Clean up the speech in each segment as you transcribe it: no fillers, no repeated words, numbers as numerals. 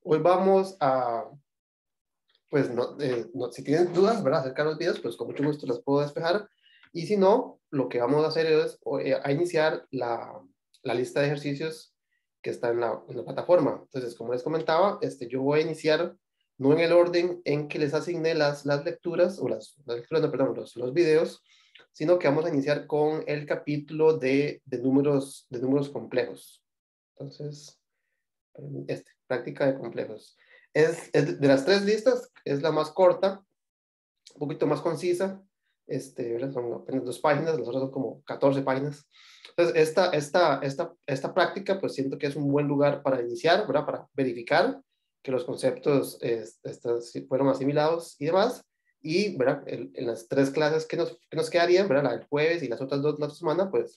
Hoy vamos a, pues, si tienen dudas, ¿verdad?, acerca de los videos, pues con mucho gusto las puedo despejar. Y si no, lo que vamos a hacer es a iniciar la lista de ejercicios que está en la plataforma. Entonces, como les comentaba, yo voy a iniciar no en el orden en que les asigné las lecturas, o las lecturas, no, perdón, los videos, sino que vamos a iniciar con el capítulo de números complejos. Entonces, práctica de complejos. Es de las tres listas, es la más corta, un poquito más concisa. Son apenas 2 páginas, las otras son como 14 páginas. Entonces, esta práctica, pues siento que es un buen lugar para iniciar, ¿verdad? Para verificar que los conceptos fueron asimilados y demás. Y, ¿verdad?, en las 3 clases que nos quedarían, ¿verdad?, la del jueves y las otras 2 la otra semana, pues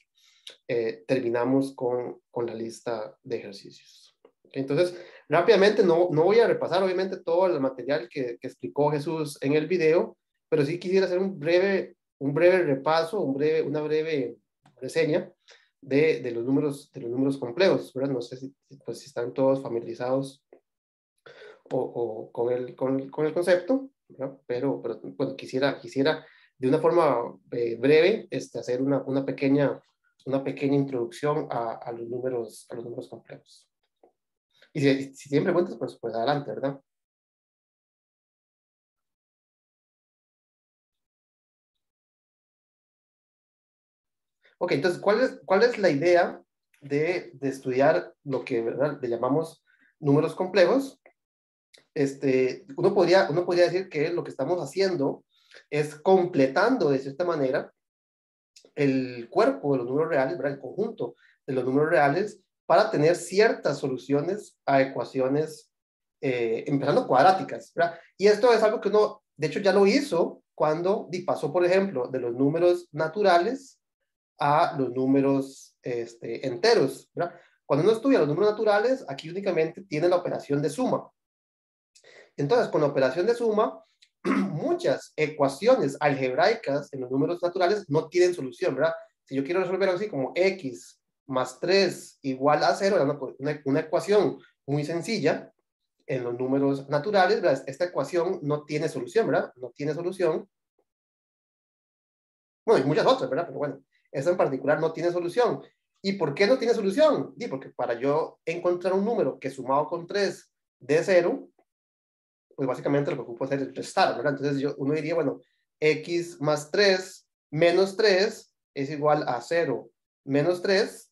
terminamos con la lista de ejercicios. Entonces, rápidamente, no voy a repasar obviamente todo el material que explicó Jesús en el video, pero sí quisiera hacer un breve repaso, una breve reseña de los números complejos, ¿verdad? No sé pues, si están todos familiarizados con el concepto, ¿verdad? Pero bueno, quisiera de una forma breve hacer una pequeña introducción a los números complejos. Y si tienen preguntas, pues adelante, ¿verdad? Ok, entonces, ¿cuál es la idea de estudiar lo que, ¿verdad?, le llamamos números complejos? Uno podría decir que lo que estamos haciendo es completando de cierta manera el cuerpo de los números reales, ¿verdad?, el conjunto de los números reales, para tener ciertas soluciones a ecuaciones, empezando cuadráticas, ¿verdad? Y esto es algo que uno, de hecho, ya lo hizo cuando pasó, por ejemplo, de los números naturales a los números enteros, ¿verdad? Cuando uno estudia los números naturales, aquí únicamente tiene la operación de suma. Entonces, con la operación de suma, muchas ecuaciones algebraicas en los números naturales no tienen solución, ¿verdad? Si yo quiero resolver algo así como x más 3 igual a 0, una ecuación muy sencilla en los números naturales, ¿verdad? Esta ecuación no tiene solución, ¿verdad? No tiene solución. Bueno, y muchas otras, ¿verdad? Pero bueno, esa en particular no tiene solución. ¿Y por qué no tiene solución? Porque para yo encontrar un número que sumado con 3 dé 0, pues básicamente lo que ocupo hacer es restar, ¿verdad? Entonces uno diría, bueno, x más 3 menos 3 es igual a 0 menos 3,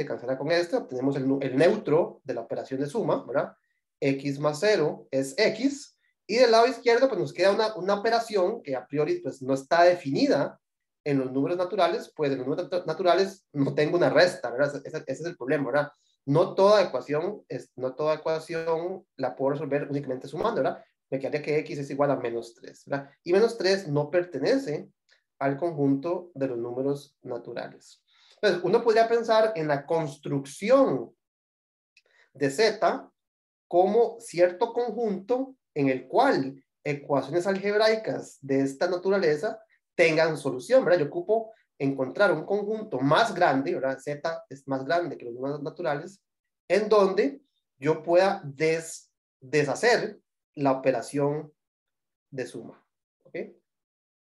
cancela con obtenemos el neutro de la operación de suma, ¿verdad? X más 0 es x, y del lado izquierdo pues nos queda una operación que a priori pues no está definida en los números naturales, pues en los números naturales no tengo una resta, ¿verdad? Ese es el problema, ¿verdad? No toda ecuación la puedo resolver únicamente sumando, ¿verdad? Me quedaría que x es igual a menos 3, ¿verdad? Y menos 3 no pertenece al conjunto de los números naturales. Entonces, uno podría pensar en la construcción de Z como cierto conjunto en el cual ecuaciones algebraicas de esta naturaleza tengan solución, ¿verdad? Yo ocupo encontrar un conjunto más grande, ¿verdad? Z es más grande que los números naturales, en donde yo pueda deshacer la operación de suma, ¿ok?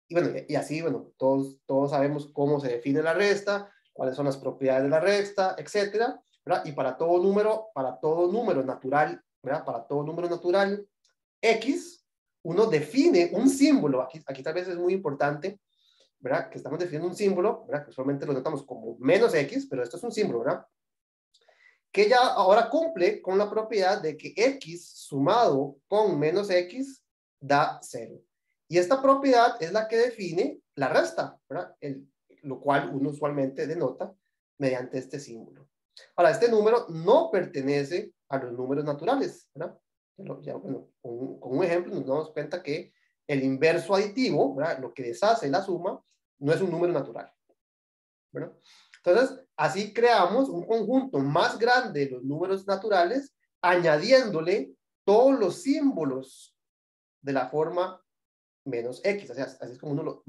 Y bueno, y así, bueno, todos sabemos cómo se define la resta, cuáles son las propiedades de la resta, etcétera, ¿verdad? Y para todo número natural, ¿verdad? Para todo número natural X, uno define un símbolo, aquí tal vez es muy importante, ¿verdad? Que estamos definiendo un símbolo, ¿verdad? Que usualmente lo notamos como menos X, pero esto es un símbolo, ¿verdad? Que ya ahora cumple con la propiedad de que X sumado con menos X da 0. Y esta propiedad es la que define la resta, ¿verdad? Lo cual uno usualmente denota mediante este símbolo. Ahora, este número no pertenece a los números naturales, ¿verdad? Ya, bueno, con un ejemplo nos damos cuenta que el inverso aditivo, ¿verdad?, lo que deshace la suma, no es un número natural, ¿verdad? Entonces, así creamos un conjunto más grande de los números naturales, añadiéndole todos los símbolos de la forma menos X. O sea, así es como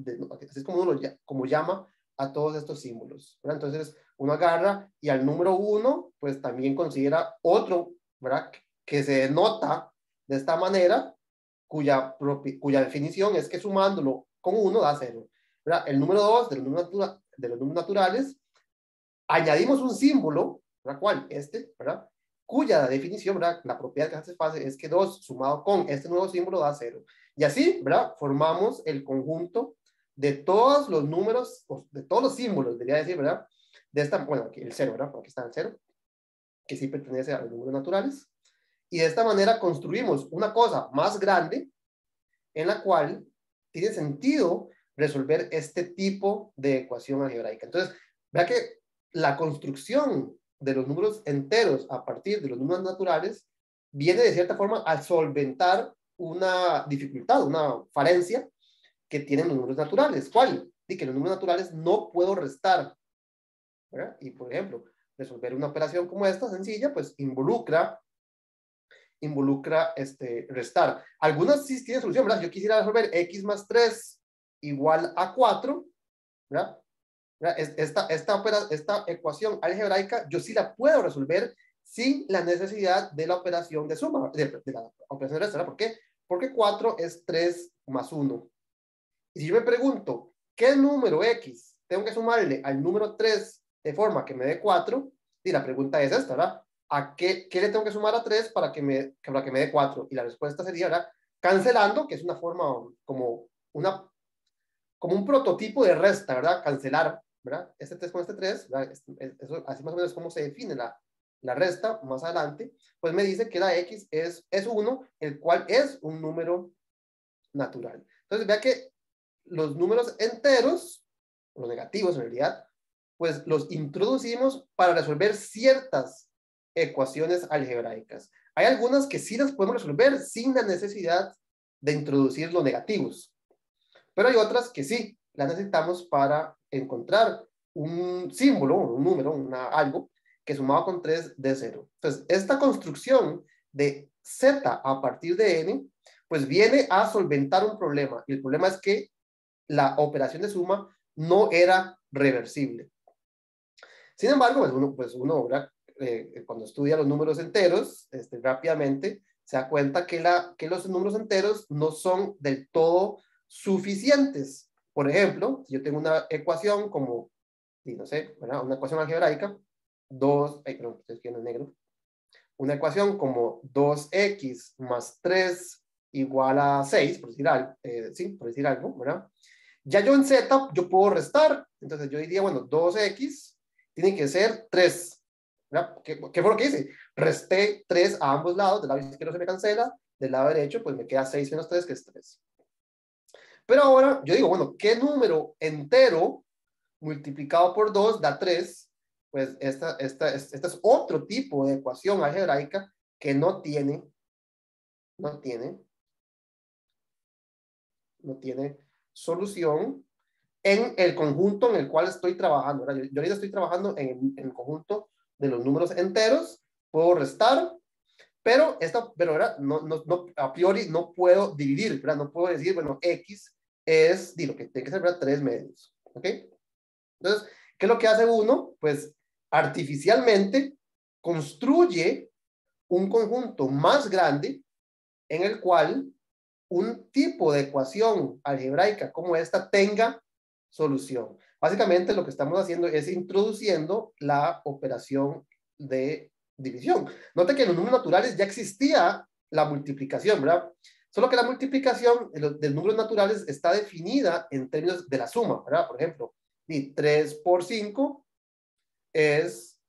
como llama a todos estos símbolos, ¿verdad? Entonces, uno agarra y al número 1, pues también considera otro, ¿verdad?, que se denota de esta manera, cuya definición es que sumándolo con 1 da 0. ¿Verdad? El número 2 de los números naturales, añadimos un símbolo, ¿verdad? ¿Cuál? Este, ¿verdad? Cuya definición, ¿verdad? La propiedad que satisface es que 2 sumado con este nuevo símbolo da 0. Y así, ¿verdad? Formamos el conjunto de todos los números, de todos los símbolos, debería decir, ¿verdad? De esta, bueno, aquí el 0, ¿verdad? Aquí está el 0, que sí pertenece a los números naturales. Y de esta manera construimos una cosa más grande en la cual tiene sentido resolver este tipo de ecuación algebraica. Entonces, vea que la construcción de los números enteros a partir de los números naturales viene de cierta forma a solventar una dificultad, una falencia que tienen los números naturales. ¿Cuál? De que los números naturales no puedo restar, ¿verdad? Y por ejemplo, resolver una operación como esta sencilla, pues involucra restar. Algunas sí tienen solución, ¿verdad? Yo quisiera resolver x más 3 igual a 4, ¿verdad? Esta ecuación algebraica yo sí la puedo resolver sin la necesidad de la operación de suma, de la operación de restar. ¿Por qué? Porque 4 es 3 más 1. Y si yo me pregunto, ¿qué número x tengo que sumarle al número 3 de forma que me dé 4? Y la pregunta es esta, ¿verdad? ¿A qué le tengo que sumar a 3 para que me dé 4? Y la respuesta sería, ¿verdad? Cancelando, que es una forma como un prototipo de resta, ¿verdad? Cancelar, ¿verdad? Este 3 con este 3, ¿verdad? Eso, así más o menos es como se define la resta más adelante, pues me dice que la x es 1, el cual es un número natural. Entonces, vea que los números enteros, los negativos en realidad, pues los introducimos para resolver ciertas ecuaciones algebraicas. Hay algunas que sí las podemos resolver sin la necesidad de introducir los negativos, pero hay otras que sí las necesitamos para encontrar un símbolo, un número, algo que sumado con 3 dé 0. Entonces, esta construcción de z a partir de n, pues viene a solventar un problema, y el problema es que la operación de suma no era reversible. Sin embargo, pues uno cuando estudia los números enteros, rápidamente se da cuenta que los números enteros no son del todo suficientes. Por ejemplo, si yo tengo una ecuación como, no sé, ¿verdad? Una ecuación algebraica, perdón, estoy escribiendo en negro, una ecuación como 2x más 3 igual a 6, por decir algo, por decir algo, ¿verdad? Ya yo en z, yo puedo restar. Entonces yo diría, bueno, 2x tiene que ser 3. ¿Verdad? ¿Qué fue lo que hice? Resté 3 a ambos lados. Del lado izquierdo se me cancela. Del lado derecho, pues me queda 6 menos 3, que es 3. Pero ahora yo digo, bueno, ¿qué número entero multiplicado por 2 da 3? Pues esta es otro tipo de ecuación algebraica que no tiene solución en el conjunto en el cual estoy trabajando. ¿Verdad? Yo ahorita estoy trabajando en el conjunto de los números enteros, puedo restar, pero ¿verdad? No, a priori no puedo dividir, ¿verdad? No puedo decir, bueno, x es, lo que tiene que ser, ¿verdad? 3 medios, ¿ok? Entonces, ¿qué es lo que hace uno? Pues artificialmente construye un conjunto más grande en el cual un tipo de ecuación algebraica como esta tenga solución. Básicamente lo que estamos haciendo es introduciendo la operación de división. Note que en los números naturales ya existía la multiplicación, ¿verdad? Solo que la multiplicación de números naturales está definida en términos de la suma, ¿verdad? Por ejemplo, 3 por 5 es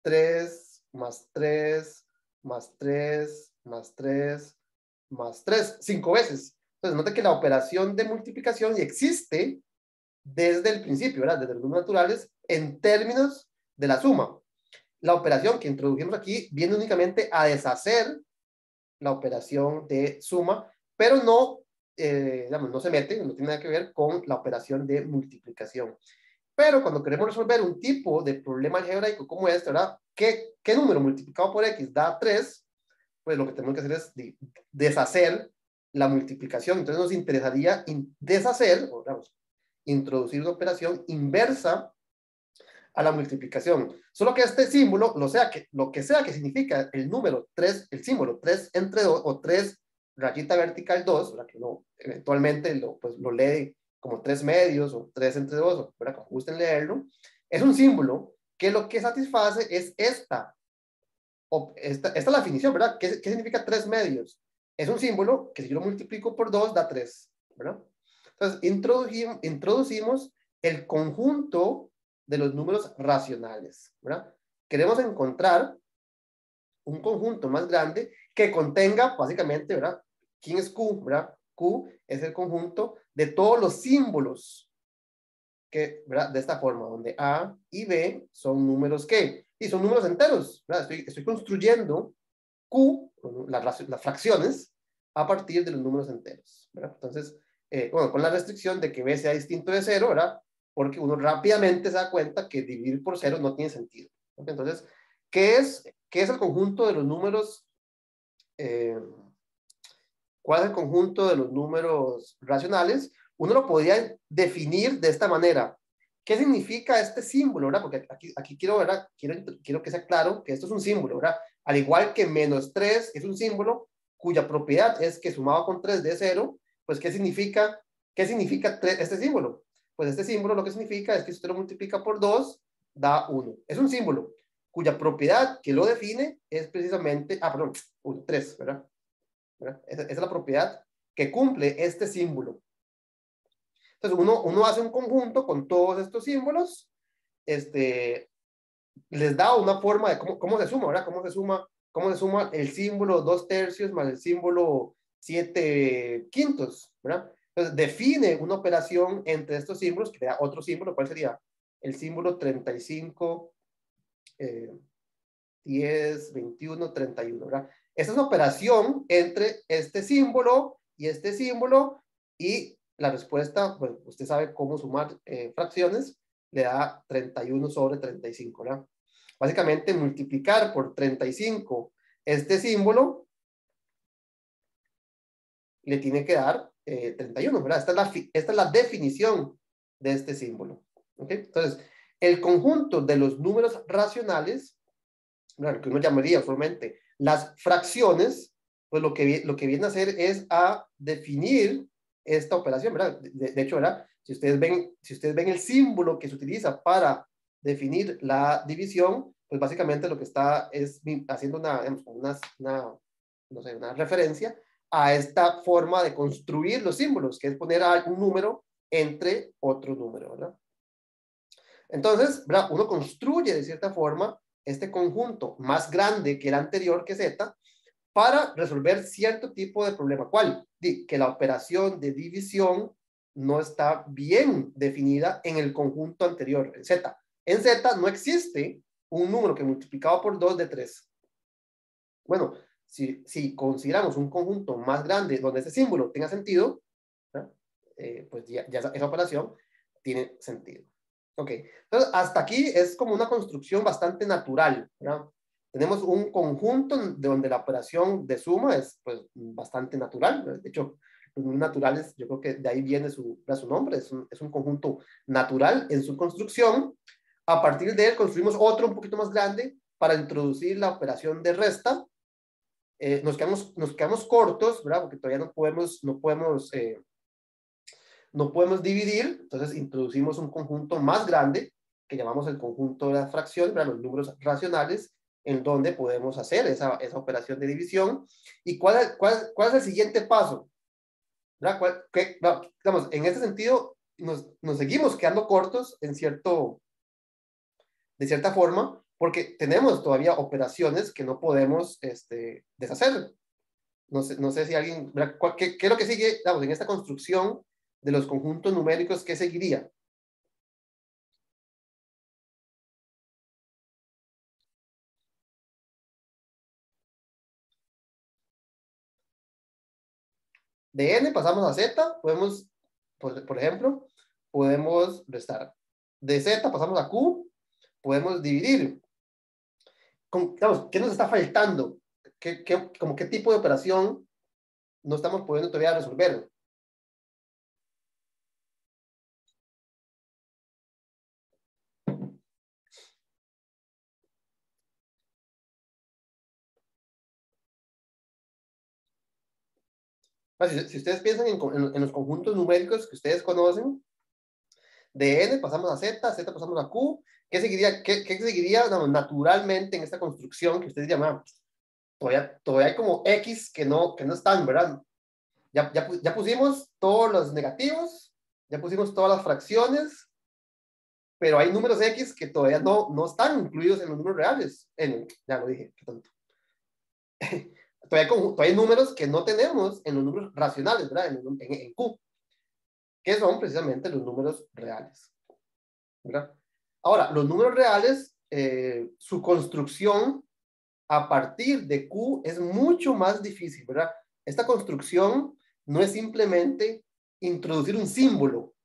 3 más 3 más 3 más 3 más 3, 5 veces. Entonces, note que la operación de multiplicación existe desde el principio, ¿verdad? Desde los números naturales, en términos de la suma. La operación que introdujimos aquí viene únicamente a deshacer la operación de suma, pero no, digamos, no se mete, no tiene nada que ver con la operación de multiplicación. Pero cuando queremos resolver un tipo de problema algebraico como este, ¿verdad? ¿Qué número multiplicado por x da 3? Pues lo que tenemos que hacer es deshacer la multiplicación. Entonces nos interesaría deshacer, o digamos, introducir una operación inversa a la multiplicación. Solo que este símbolo, lo que sea que significa el número 3, el símbolo 3 entre 2 o 3 rayita vertical 2, que uno eventualmente pues, lo lee como 3 medios o 3 entre 2, ¿verdad? Como gusten leerlo, es un símbolo que lo que satisface es esta es la definición, ¿verdad? ¿Qué significa 3 medios? Es un símbolo que si yo lo multiplico por 2 da 3, ¿verdad? Entonces, introducimos el conjunto de los números racionales, ¿verdad? Queremos encontrar un conjunto más grande que contenga, básicamente, ¿verdad? ¿Quién es Q, verdad? Q es el conjunto de todos los símbolos que, ¿verdad? De esta forma, donde A y B son números ¿qué? Y son números enteros, ¿verdad? Estoy construyendo Q, las fracciones, a partir de los números enteros, ¿verdad? Entonces, bueno, con la restricción de que B sea distinto de 0, ¿verdad? Porque uno rápidamente se da cuenta que dividir por 0 no tiene sentido. ¿Okay? Entonces, ¿qué es el conjunto de los números? ¿Cuál es el conjunto de los números racionales? Uno lo podría definir de esta manera. ¿Qué significa este símbolo, verdad? Porque aquí quiero, ¿verdad? Quiero que sea claro que esto es un símbolo, ¿verdad? Al igual que menos 3 es un símbolo cuya propiedad es que sumado con 3 de 0, pues ¿qué significa este símbolo? Pues este símbolo lo que significa es que si usted lo multiplica por 2, da 1. Es un símbolo cuya propiedad que lo define es precisamente, 3, ¿verdad? Esa es la propiedad que cumple este símbolo. Entonces, uno hace un conjunto con todos estos símbolos, les da una forma de cómo se suma, ¿verdad? Cómo se suma el símbolo 2/3 más el símbolo 7/5, ¿verdad? Entonces, define una operación entre estos símbolos que le da otro símbolo. ¿Cuál sería? El símbolo 35, 10, 21, 31, ¿verdad? Esta es una operación entre este símbolo y este símbolo, y la respuesta, bueno, usted sabe cómo sumar fracciones, le da 31 sobre 35, ¿verdad? Básicamente multiplicar por 35 este símbolo le tiene que dar 31, ¿verdad? Esta es la definición de este símbolo. ¿Ok? Entonces, el conjunto de los números racionales, ¿verdad? Que uno llamaría usualmente las fracciones, pues lo que viene a hacer es a definir esta operación, ¿verdad? De hecho, ¿verdad? Si ustedes ven el símbolo que se utiliza para definir la división, pues básicamente lo que está es haciendo no sé, una referencia a esta forma de construir los símbolos, que es poner un número entre otro número, ¿verdad? Entonces, ¿verdad? Uno construye de cierta forma este conjunto más grande que el anterior, que Z, para resolver cierto tipo de problema. ¿Cuál? Que la operación de división no está bien definida en el conjunto anterior, en Z. En Z no existe un número que multiplicado por 2 de 3. Bueno, si consideramos un conjunto más grande donde ese símbolo tenga sentido, pues ya esa operación tiene sentido. Ok, entonces hasta aquí es como una construcción bastante natural, ¿verdad? Tenemos un conjunto donde la operación de suma es pues bastante natural, ¿verdad? De hecho, los naturales, yo creo que de ahí viene su nombre, es un conjunto natural en su construcción. A partir de él construimos otro un poquito más grande para introducir la operación de resta. Nos quedamos cortos, ¿verdad? Porque todavía no podemos dividir, entonces introducimos un conjunto más grande que llamamos el conjunto de las fracciones, ¿verdad? Los números racionales, en donde podemos hacer esa operación de división. ¿Y cuál es el siguiente paso? Digamos, en ese sentido, nos seguimos quedando cortos de cierta forma, porque tenemos todavía operaciones que no podemos deshacer. No sé si alguien, ¿qué es lo que sigue, digamos, en esta construcción de los conjuntos numéricos? ¿Qué seguiría? De n pasamos a z, podemos, por ejemplo, podemos restar. De z pasamos a q, podemos dividir. Digamos, ¿qué nos está faltando? Como qué tipo de operación no estamos pudiendo todavía resolver? Si ustedes piensan en los conjuntos numéricos que ustedes conocen, de n pasamos a z, z pasamos a q, ¿qué seguiría naturalmente en esta construcción que ustedes llaman? Todavía hay como x que no están, ¿verdad? Ya pusimos todos los negativos, ya pusimos todas las fracciones, pero hay números x que todavía no están incluidos en los números reales. Ya lo dije, qué tonto. Todavía hay números que no tenemos en los números racionales, ¿verdad? En Q, que son precisamente los números reales, ¿verdad? Ahora, los números reales, su construcción a partir de Q es mucho más difícil, ¿verdad? Esta construcción no es simplemente introducir un símbolo,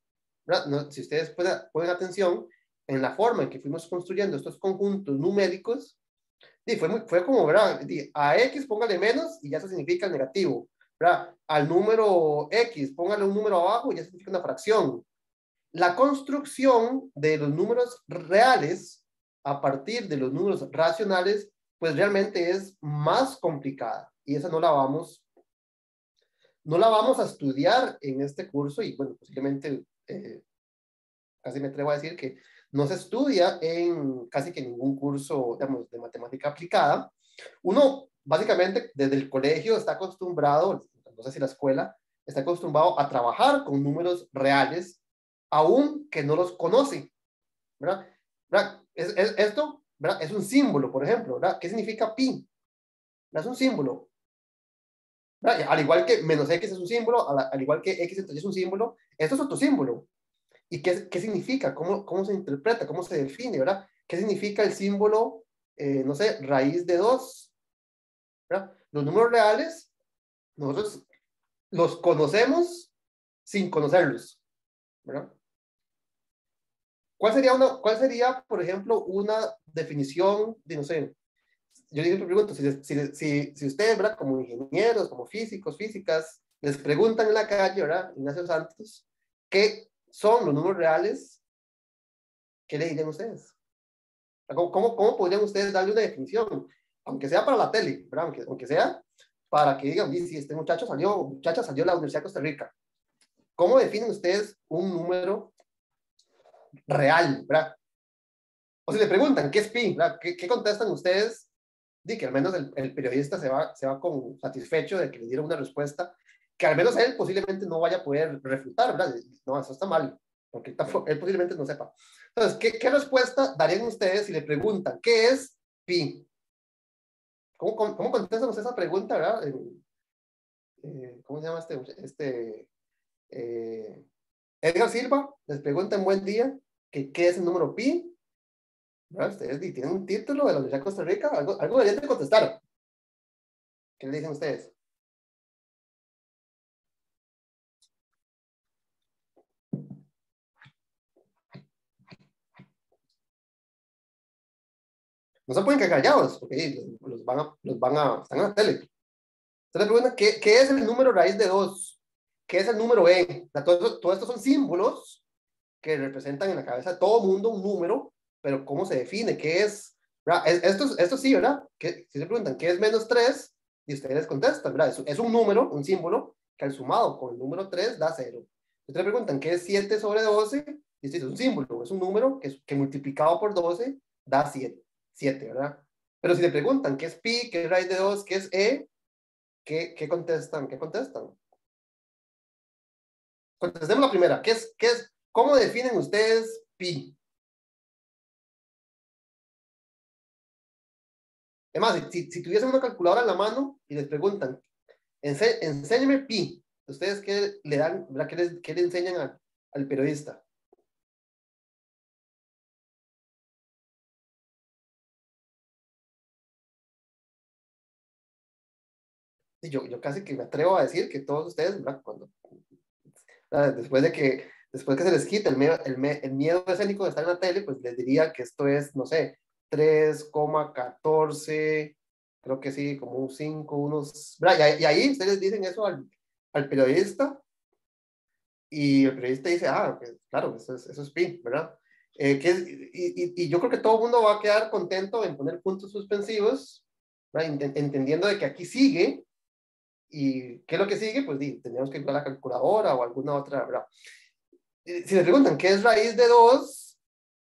¿verdad? No, si ustedes ponen atención en la forma en que fuimos construyendo estos conjuntos numéricos, fue como, ¿verdad? A X póngale menos y ya eso significa el negativo, ¿verdad? Al número X póngale un número abajo y ya significa una fracción. La construcción de los números reales a partir de los números racionales, pues realmente es más complicada y esa no la vamos a estudiar en este curso y bueno, posiblemente casi me atrevo a decir que no se estudia en casi que ningún curso, digamos, de matemática aplicada. Uno, básicamente, desde el colegio está acostumbrado, no sé si la escuela, está acostumbrado a trabajar con números reales, aun que no los conoce, ¿verdad? ¿Verdad? Esto, ¿verdad? Es un símbolo, por ejemplo, ¿verdad? ¿Qué significa pi? ¿Verdad? Es un símbolo. ¿Verdad? Al igual que menos x es un símbolo, al igual que x entre y es un símbolo, esto es otro símbolo. ¿Y qué significa? ¿Cómo se interpreta? ¿Cómo se define? ¿Verdad? ¿Qué significa el símbolo, no sé, raíz de 2? ¿Verdad? Los números reales, nosotros los conocemos sin conocerlos, ¿verdad? ¿Cuál sería, por ejemplo, una definición de, no sé, yo siempre pregunto, si ustedes, ¿verdad? Como ingenieros, como físicos, físicas, les preguntan en la calle, ¿verdad? Ignacio Santos, ¿qué son los números reales? ¿Qué le dirían ustedes? ¿Cómo podrían ustedes darle una definición? Aunque sea para la tele, ¿verdad? Aunque sea para que digan, si este muchacha salió de la Universidad de Costa Rica. ¿Cómo definen ustedes un número real, ¿verdad? O si le preguntan, ¿qué es pi? ¿Verdad? ¿Qué contestan ustedes? Di que al menos el periodista se va con satisfecho de que le dieron una respuesta que al menos él posiblemente no vaya a poder refutar, ¿verdad? No, eso está mal, porque él posiblemente no sepa. Entonces, ¿qué respuesta darían ustedes si le preguntan, ¿qué es pi? ¿Cómo contestan esa pregunta, verdad? ¿Cómo se llama eh, Edgar Silva les pregunta en buen día que qué es el número pi, ¿verdad? Ustedes tienen un título de la Universidad de Costa Rica, algo deberían de contestar. ¿Qué le dicen ustedes? No se pueden quedar callados, porque están en la tele. Entonces le preguntan, ¿qué es el número raíz de 2? ¿Qué es el número e? Todo esto son símbolos que representan en la cabeza de todo mundo un número, pero ¿cómo se define? ¿Qué es? Esto sí, ¿verdad? Si se preguntan, ¿qué es menos 3? Y ustedes les contestan, ¿verdad? Es un número, un símbolo, que al sumado con el número 3 da 0. Ustedes le preguntan, ¿qué es 7 sobre 12? Y ustedes, es un símbolo, es un número que multiplicado por 12 da 7, ¿verdad? Pero si le preguntan, ¿qué es pi? ¿Qué es raíz de 2? ¿Qué es e? ¿Qué contestan? ¿Qué contestan? Contestemos la primera. ¿Cómo definen ustedes pi? Además, si tuviesen una calculadora en la mano y les preguntan, enséñame pi, ¿ustedes qué le dan, qué le enseñan al periodista? Y yo casi que me atrevo a decir que todos ustedes, ¿verdad? Después que se les quita el miedo escénico de estar en la tele, pues les diría que esto es, no sé, 3,14, creo que sí, como un 5, y ahí ustedes dicen eso al periodista, y el periodista dice, pues, claro, eso es pi, ¿verdad? Y yo creo que todo el mundo va a quedar contento en poner puntos suspensivos, ¿verdad? Entendiendo de que aquí sigue ¿Y qué es lo que sigue? Pues tenemos que ir a la calculadora o alguna otra, ¿verdad? Si les preguntan qué es raíz de 2,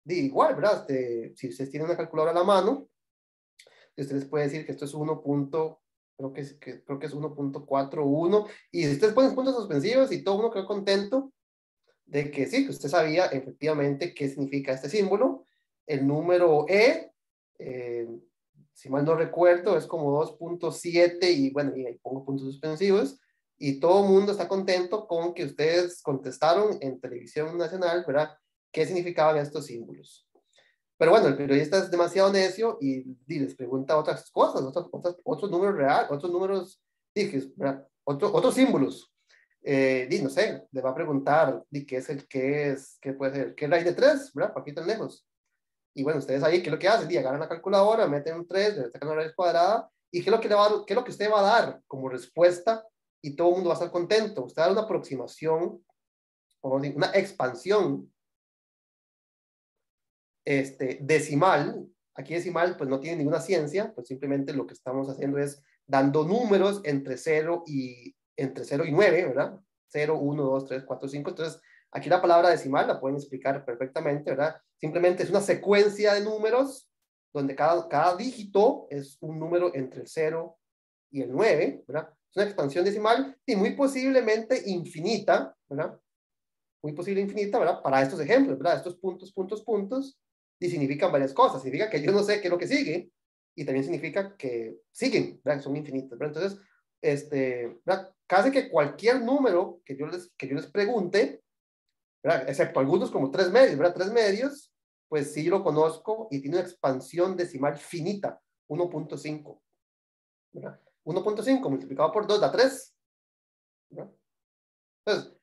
igual, ¿verdad? Si ustedes tienen una calculadora a la mano, ustedes pueden decir que esto es 1. Creo que es 1.41, y si ustedes ponen puntos suspensivos y todo uno quedó contento de que sí, que usted sabía efectivamente qué significa este símbolo. El número si mal no recuerdo, es como 2.7, y bueno, y ahí pongo puntos suspensivos, y todo el mundo está contento con que ustedes contestaron en televisión nacional, ¿verdad? ¿Qué significaban estos símbolos? Pero bueno, el periodista es demasiado necio y les pregunta otras cosas, otros números reales, otros números, ¿verdad? Otros símbolos. No sé, le va a preguntar qué puede ser, qué es raíz de 3, ¿verdad? ¿Para qué tan lejos? Y bueno, ustedes ahí, ¿qué es lo que hacen? Agarran la calculadora, meten un 3, le sacan una raíz cuadrada, y ¿qué es lo que qué es lo que usted va a dar como respuesta? Y todo el mundo va a estar contento. Usted va a dar una aproximación, o una expansión decimal. Aquí decimal pues no tiene ninguna ciencia, pues simplemente lo que estamos haciendo es dando números entre 0 y 9, ¿verdad? 0, 1, 2, 3, 4, 5. Entonces, aquí la palabra decimal la pueden explicar perfectamente, ¿verdad? Simplemente es una secuencia de números donde cada dígito es un número entre el 0 y el 9, ¿verdad? Es una expansión decimal y muy posiblemente infinita, ¿verdad? Muy posible infinita, ¿verdad? Para estos ejemplos, ¿verdad? Estos puntos, puntos, puntos, y significan varias cosas. Significa que yo no sé qué es lo que sigue, y también significa que siguen, ¿verdad? Son infinitos, ¿verdad? Entonces, ¿verdad? Casi que cualquier número que yo les pregunte, ¿verdad? Excepto algunos como 3 medios, ¿verdad? 3 medios, pues sí lo conozco y tiene una expansión decimal finita, 1.5, ¿verdad? 1.5 multiplicado por 2 da 3, ¿verdad? Entonces,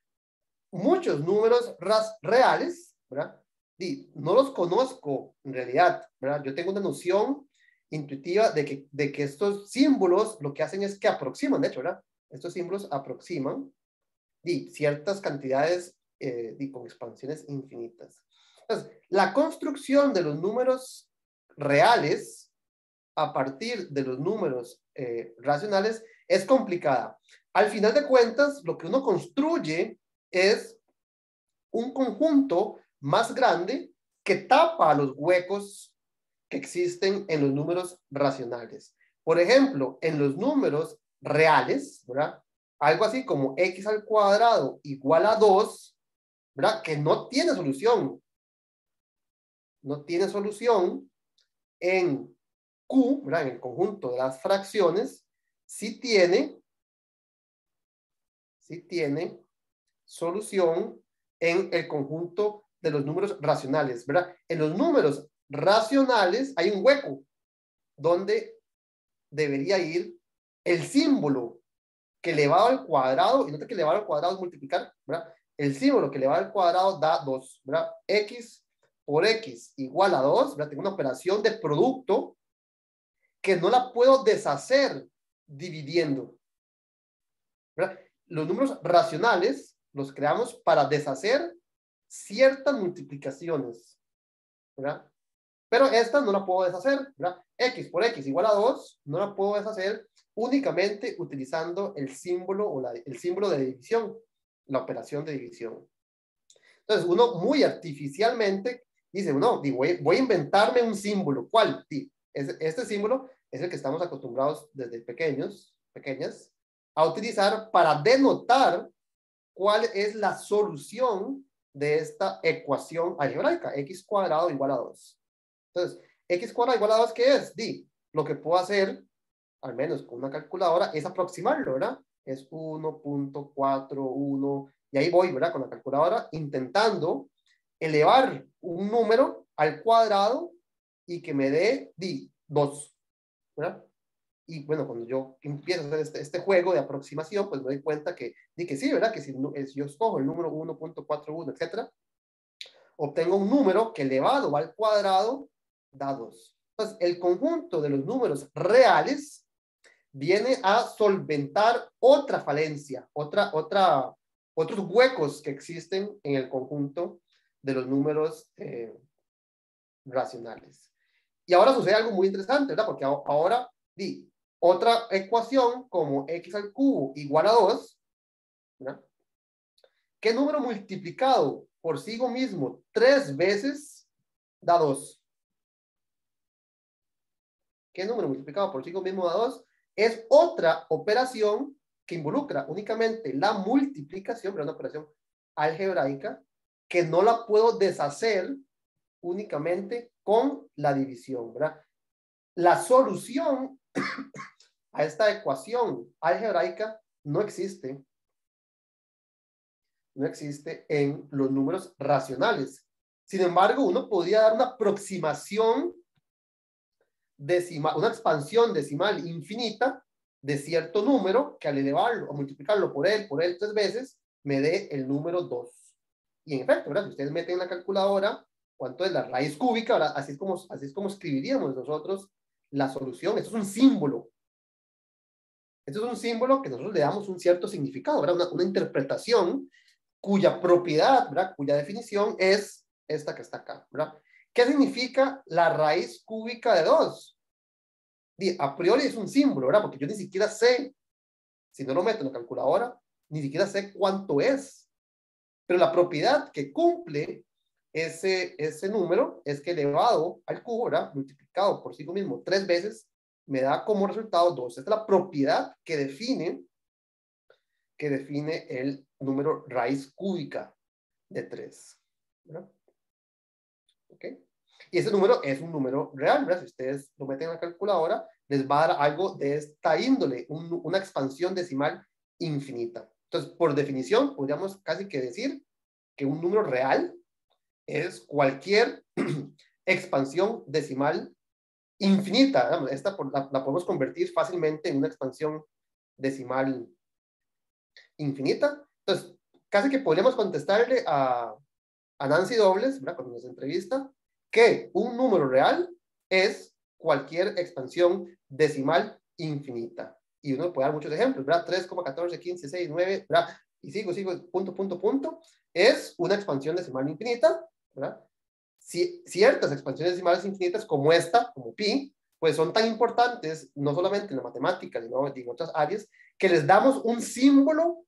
muchos números reales, ¿verdad? No los conozco en realidad, ¿verdad? Yo tengo una noción intuitiva de que estos símbolos lo que hacen es que aproximan, de hecho, ¿verdad? Estos símbolos aproximan ciertas cantidades con expansiones infinitas. Entonces, la construcción de los números reales a partir de los números racionales es complicada. Al final de cuentas, lo que uno construye es un conjunto más grande que tapa los huecos que existen en los números racionales. Por ejemplo, en los números reales, ¿verdad? Algo así como x al cuadrado igual a 2, ¿verdad? Que no tiene solución. No tiene solución en Q, ¿verdad? En el conjunto de las fracciones, sí tiene solución en el conjunto de los números racionales, ¿verdad? En los números racionales hay un hueco donde debería ir el símbolo que elevado al cuadrado, y nota que elevado al cuadrado es multiplicar, ¿verdad? El símbolo que elevado al cuadrado da 2, ¿verdad? X por X igual a 2, ¿verdad? Tengo una operación de producto que no la puedo deshacer dividiendo, ¿verdad? Los números racionales los creamos para deshacer ciertas multiplicaciones, ¿verdad? Pero esta no la puedo deshacer, ¿verdad? X por X igual a 2, no la puedo deshacer únicamente utilizando el símbolo el símbolo de división, la operación de división. Entonces, uno muy artificialmente dice, no, voy a inventarme un símbolo. ¿Cuál? Este símbolo es el que estamos acostumbrados desde pequeñas, a utilizar para denotar cuál es la solución de esta ecuación algebraica, x cuadrado igual a 2. Entonces, x cuadrado igual a 2, ¿qué es? Lo que puedo hacer, al menos con una calculadora, es aproximarlo, ¿verdad? Es 1.41, y ahí voy, ¿verdad? Con la calculadora, intentando elevar un número al cuadrado y que me dé 2, ¿verdad? Y bueno, cuando yo empiezo a hacer este juego de aproximación, pues me doy cuenta que sí, ¿verdad? Que si yo escojo el número 1.41, etcétera, obtengo un número que elevado al cuadrado da 2. Entonces, el conjunto de los números reales viene a solventar otra falencia, otros huecos que existen en el conjunto de los números racionales. Y ahora sucede algo muy interesante, ¿verdad? Porque ahora Otra ecuación como x al cubo igual a 2, ¿verdad? ¿Qué número multiplicado por sí mismo 3 veces da 2? ¿Qué número multiplicado por sí mismo da 2? Es otra operación que involucra únicamente la multiplicación, pero una operación algebraica que no la puedo deshacer únicamente con la división, ¿verdad? La solución a esta ecuación algebraica no existe en los números racionales. Sin embargo, uno podría dar una aproximación decimal, una expansión decimal infinita de cierto número que al elevarlo o multiplicarlo por él 3 veces, me dé el número 2. Y en efecto, ¿verdad? Si ustedes meten en la calculadora cuánto es la raíz cúbica, ¿verdad? Así es como escribiríamos nosotros la solución. Esto es un símbolo. Esto es un símbolo que nosotros le damos un cierto significado, ¿verdad? Una interpretación cuya propiedad, ¿verdad? Cuya definición es esta que está acá, ¿verdad? ¿Qué significa la raíz cúbica de 2? A priori es un símbolo, ¿verdad? Porque yo ni siquiera sé, si no lo meto en la calculadora, ni siquiera sé cuánto es. Pero la propiedad que cumple ese número es que elevado al cubo, ¿verdad? Multiplicado por sí mismo 3 veces, me da como resultado 2. Esta es la propiedad que define el número raíz cúbica de 3. ¿Verdad? ¿Ok? Y ese número es un número real, ¿verdad? Si ustedes lo meten en la calculadora, les va a dar algo de esta índole, una expansión decimal infinita. Entonces, por definición, podríamos casi que decir que un número real es cualquier expansión decimal infinita. ¿Verdad? Esta la podemos convertir fácilmente en una expansión decimal infinita. Entonces, casi que podríamos contestarle a Nancy Dobles, ¿verdad? Cuando nos entrevista, que un número real es cualquier expansión decimal infinita. Y uno puede dar muchos ejemplos, ¿verdad? 3,14, 15, 6, 9, ¿verdad? Y sigo, punto. Es una expansión decimal infinita, ¿verdad? Ciertas expansiones decimales infinitas como esta, como pi, pues son tan importantes, no solamente en la matemática, sino en otras áreas, que les damos un símbolo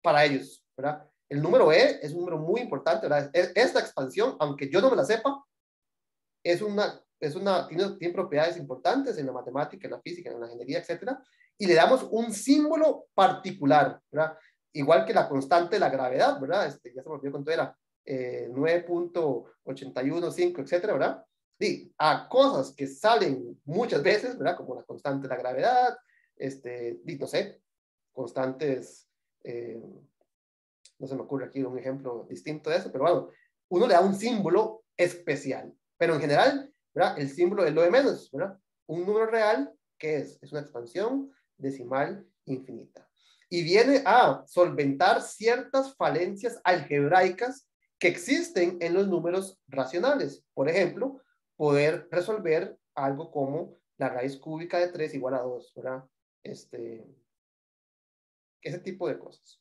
para ellos, ¿verdad? El número E es un número muy importante, ¿verdad? Esta expansión, aunque yo no me la sepa, tiene propiedades importantes en la matemática, en la física, en la ingeniería, etcétera, y le damos un símbolo particular, ¿verdad? Igual que la constante de la gravedad, ¿verdad? Ya se me olvidó cuánto era, 9.815, etcétera, ¿verdad? Sí, a cosas que salen muchas veces, ¿verdad? Como la constante de la gravedad, no sé, constantes, no se me ocurre aquí un ejemplo distinto de eso, pero bueno, uno le da un símbolo especial, pero en general, ¿verdad? El símbolo es lo de menos, ¿verdad? Un número real, ¿qué es? Es una expansión decimal infinita. Y viene a solventar ciertas falencias algebraicas que existen en los números racionales. Por ejemplo, poder resolver algo como la raíz cúbica de 3 igual a 2, ¿verdad? Ese tipo de cosas.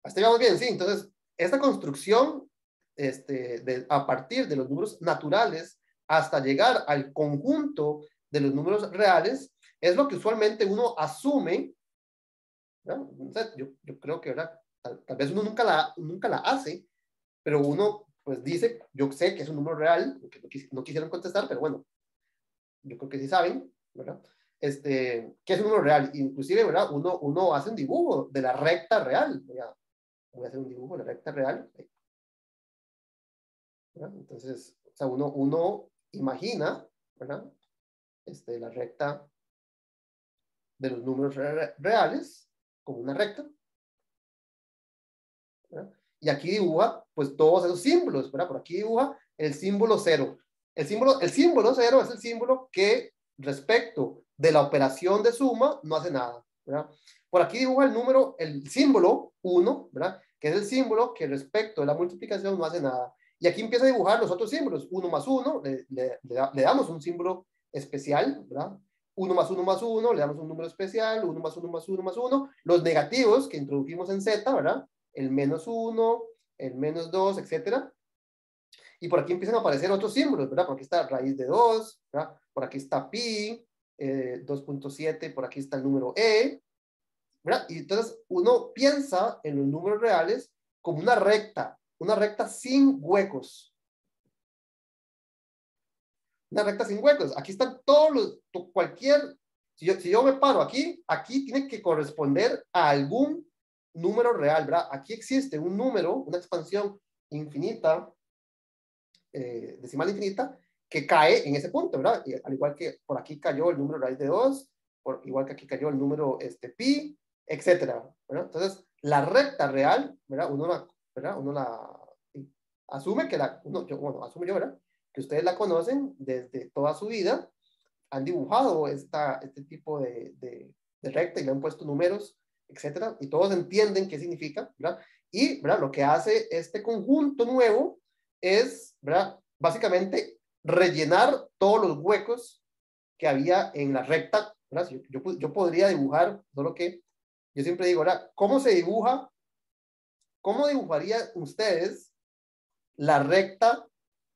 Hasta ahí vamos bien, sí. Entonces, esta construcción, a partir de los números naturales hasta llegar al conjunto de los números reales, es lo que usualmente uno asume, ¿verdad? O sea, yo creo que, ¿verdad? Tal vez uno nunca la hace, pero uno pues dice, yo sé que es un número real, que no quisieron contestar, pero bueno, yo creo que sí saben, ¿verdad? Que es un número real. Inclusive, ¿verdad? Uno hace un dibujo de la recta real, ¿verdad? Voy a hacer un dibujo de la recta real. ¿Verdad? Entonces, o sea, uno imagina, ¿verdad? La recta de los números reales como una recta, ¿verdad? Y aquí dibuja, pues, todos esos símbolos, ¿verdad? Por aquí dibuja el símbolo 0. El símbolo 0 es el símbolo que respecto de la operación de suma no hace nada, ¿verdad? Por aquí dibuja el símbolo 1, ¿verdad? Que es el símbolo que respecto de la multiplicación no hace nada. Y aquí empieza a dibujar los otros símbolos. 1 más 1, le damos un símbolo especial, ¿verdad? 1 más 1 más 1, le damos un número especial, 1 más 1 más 1 más 1. Los negativos que introdujimos en Z, ¿verdad? El menos 1, el menos 2, etcétera. Y por aquí empiezan a aparecer otros símbolos, ¿verdad? Porque está raíz de 2, ¿verdad? por aquí está pi, 2.7, por aquí está el número e, ¿verdad? Y entonces uno piensa en los números reales como una recta sin huecos. Una recta sin huecos. Aquí están todos los, cualquier, si yo me paro aquí tiene que corresponder a algún número real, ¿verdad? Aquí existe un número, una expansión infinita, decimal infinita, que cae en ese punto, ¿verdad? Y al igual que por aquí cayó el número raíz de 2, igual que aquí cayó el número pi, etcétera, ¿verdad? Entonces, la recta real, ¿verdad? Uno la asume que asumo yo, ¿verdad? Que ustedes la conocen desde toda su vida, han dibujado este tipo de recta y le han puesto números, etcétera, y todos entienden qué significa, ¿verdad? Y, ¿verdad? Lo que hace este conjunto nuevo es, ¿verdad? Básicamente rellenar todos los huecos que había en la recta, ¿verdad? Yo podría dibujar, solo que yo siempre digo, ¿verdad? ¿Cómo se dibuja? ¿Cómo dibujarían ustedes la recta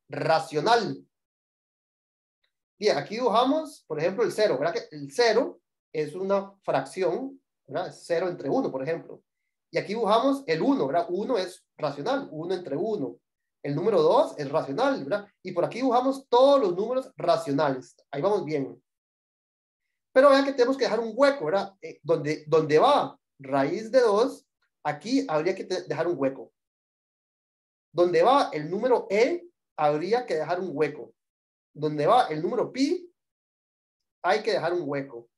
racional? Bien, aquí dibujamos, por ejemplo, el 0, ¿verdad? Que el 0 es una fracción, ¿verdad? Es 0 entre 1, por ejemplo. Y aquí dibujamos el 1, ¿verdad? 1 es racional, 1 entre 1. El número 2 es racional, ¿verdad? Y por aquí dibujamos todos los números racionales. Ahí vamos bien. Pero vean que tenemos que dejar un hueco, ¿verdad? Donde va raíz de 2, aquí habría que dejar un hueco. Donde va el número e, habría que dejar un hueco. Donde va el número pi, hay que dejar un hueco.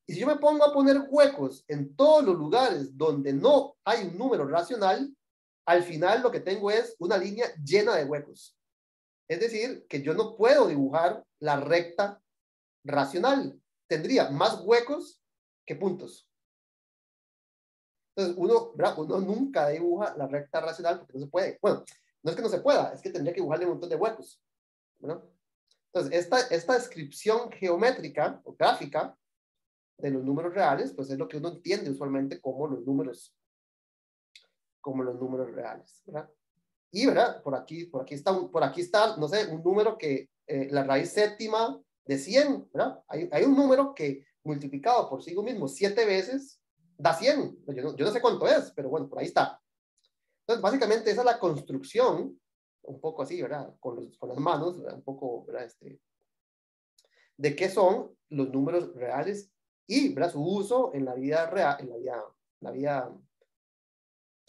Y si yo me pongo a poner huecos en todos los lugares donde no hay un número racional, al final lo que tengo es una línea llena de huecos. Es decir, que yo no puedo dibujar la recta racional. Tendría más huecos que puntos. Entonces, uno nunca dibuja la recta racional porque no se puede. Bueno, no es que no se pueda, es que tendría que dibujarle un montón de huecos, ¿no? Entonces, esta descripción geométrica o gráfica de los números reales, pues es lo que uno entiende usualmente como los números reales, ¿verdad? Y, ¿verdad? Por aquí está, no sé, un número que, la raíz séptima de 100, ¿verdad? Hay un número que multiplicado por sí mismo 7 veces da 100. Yo no sé cuánto es, pero bueno, por ahí está. Entonces, básicamente esa es la construcción, un poco así, ¿verdad? Con las manos, ¿verdad? Un poco, ¿verdad? De qué son los números reales y, ¿verdad? Su uso en la vida real, en la vida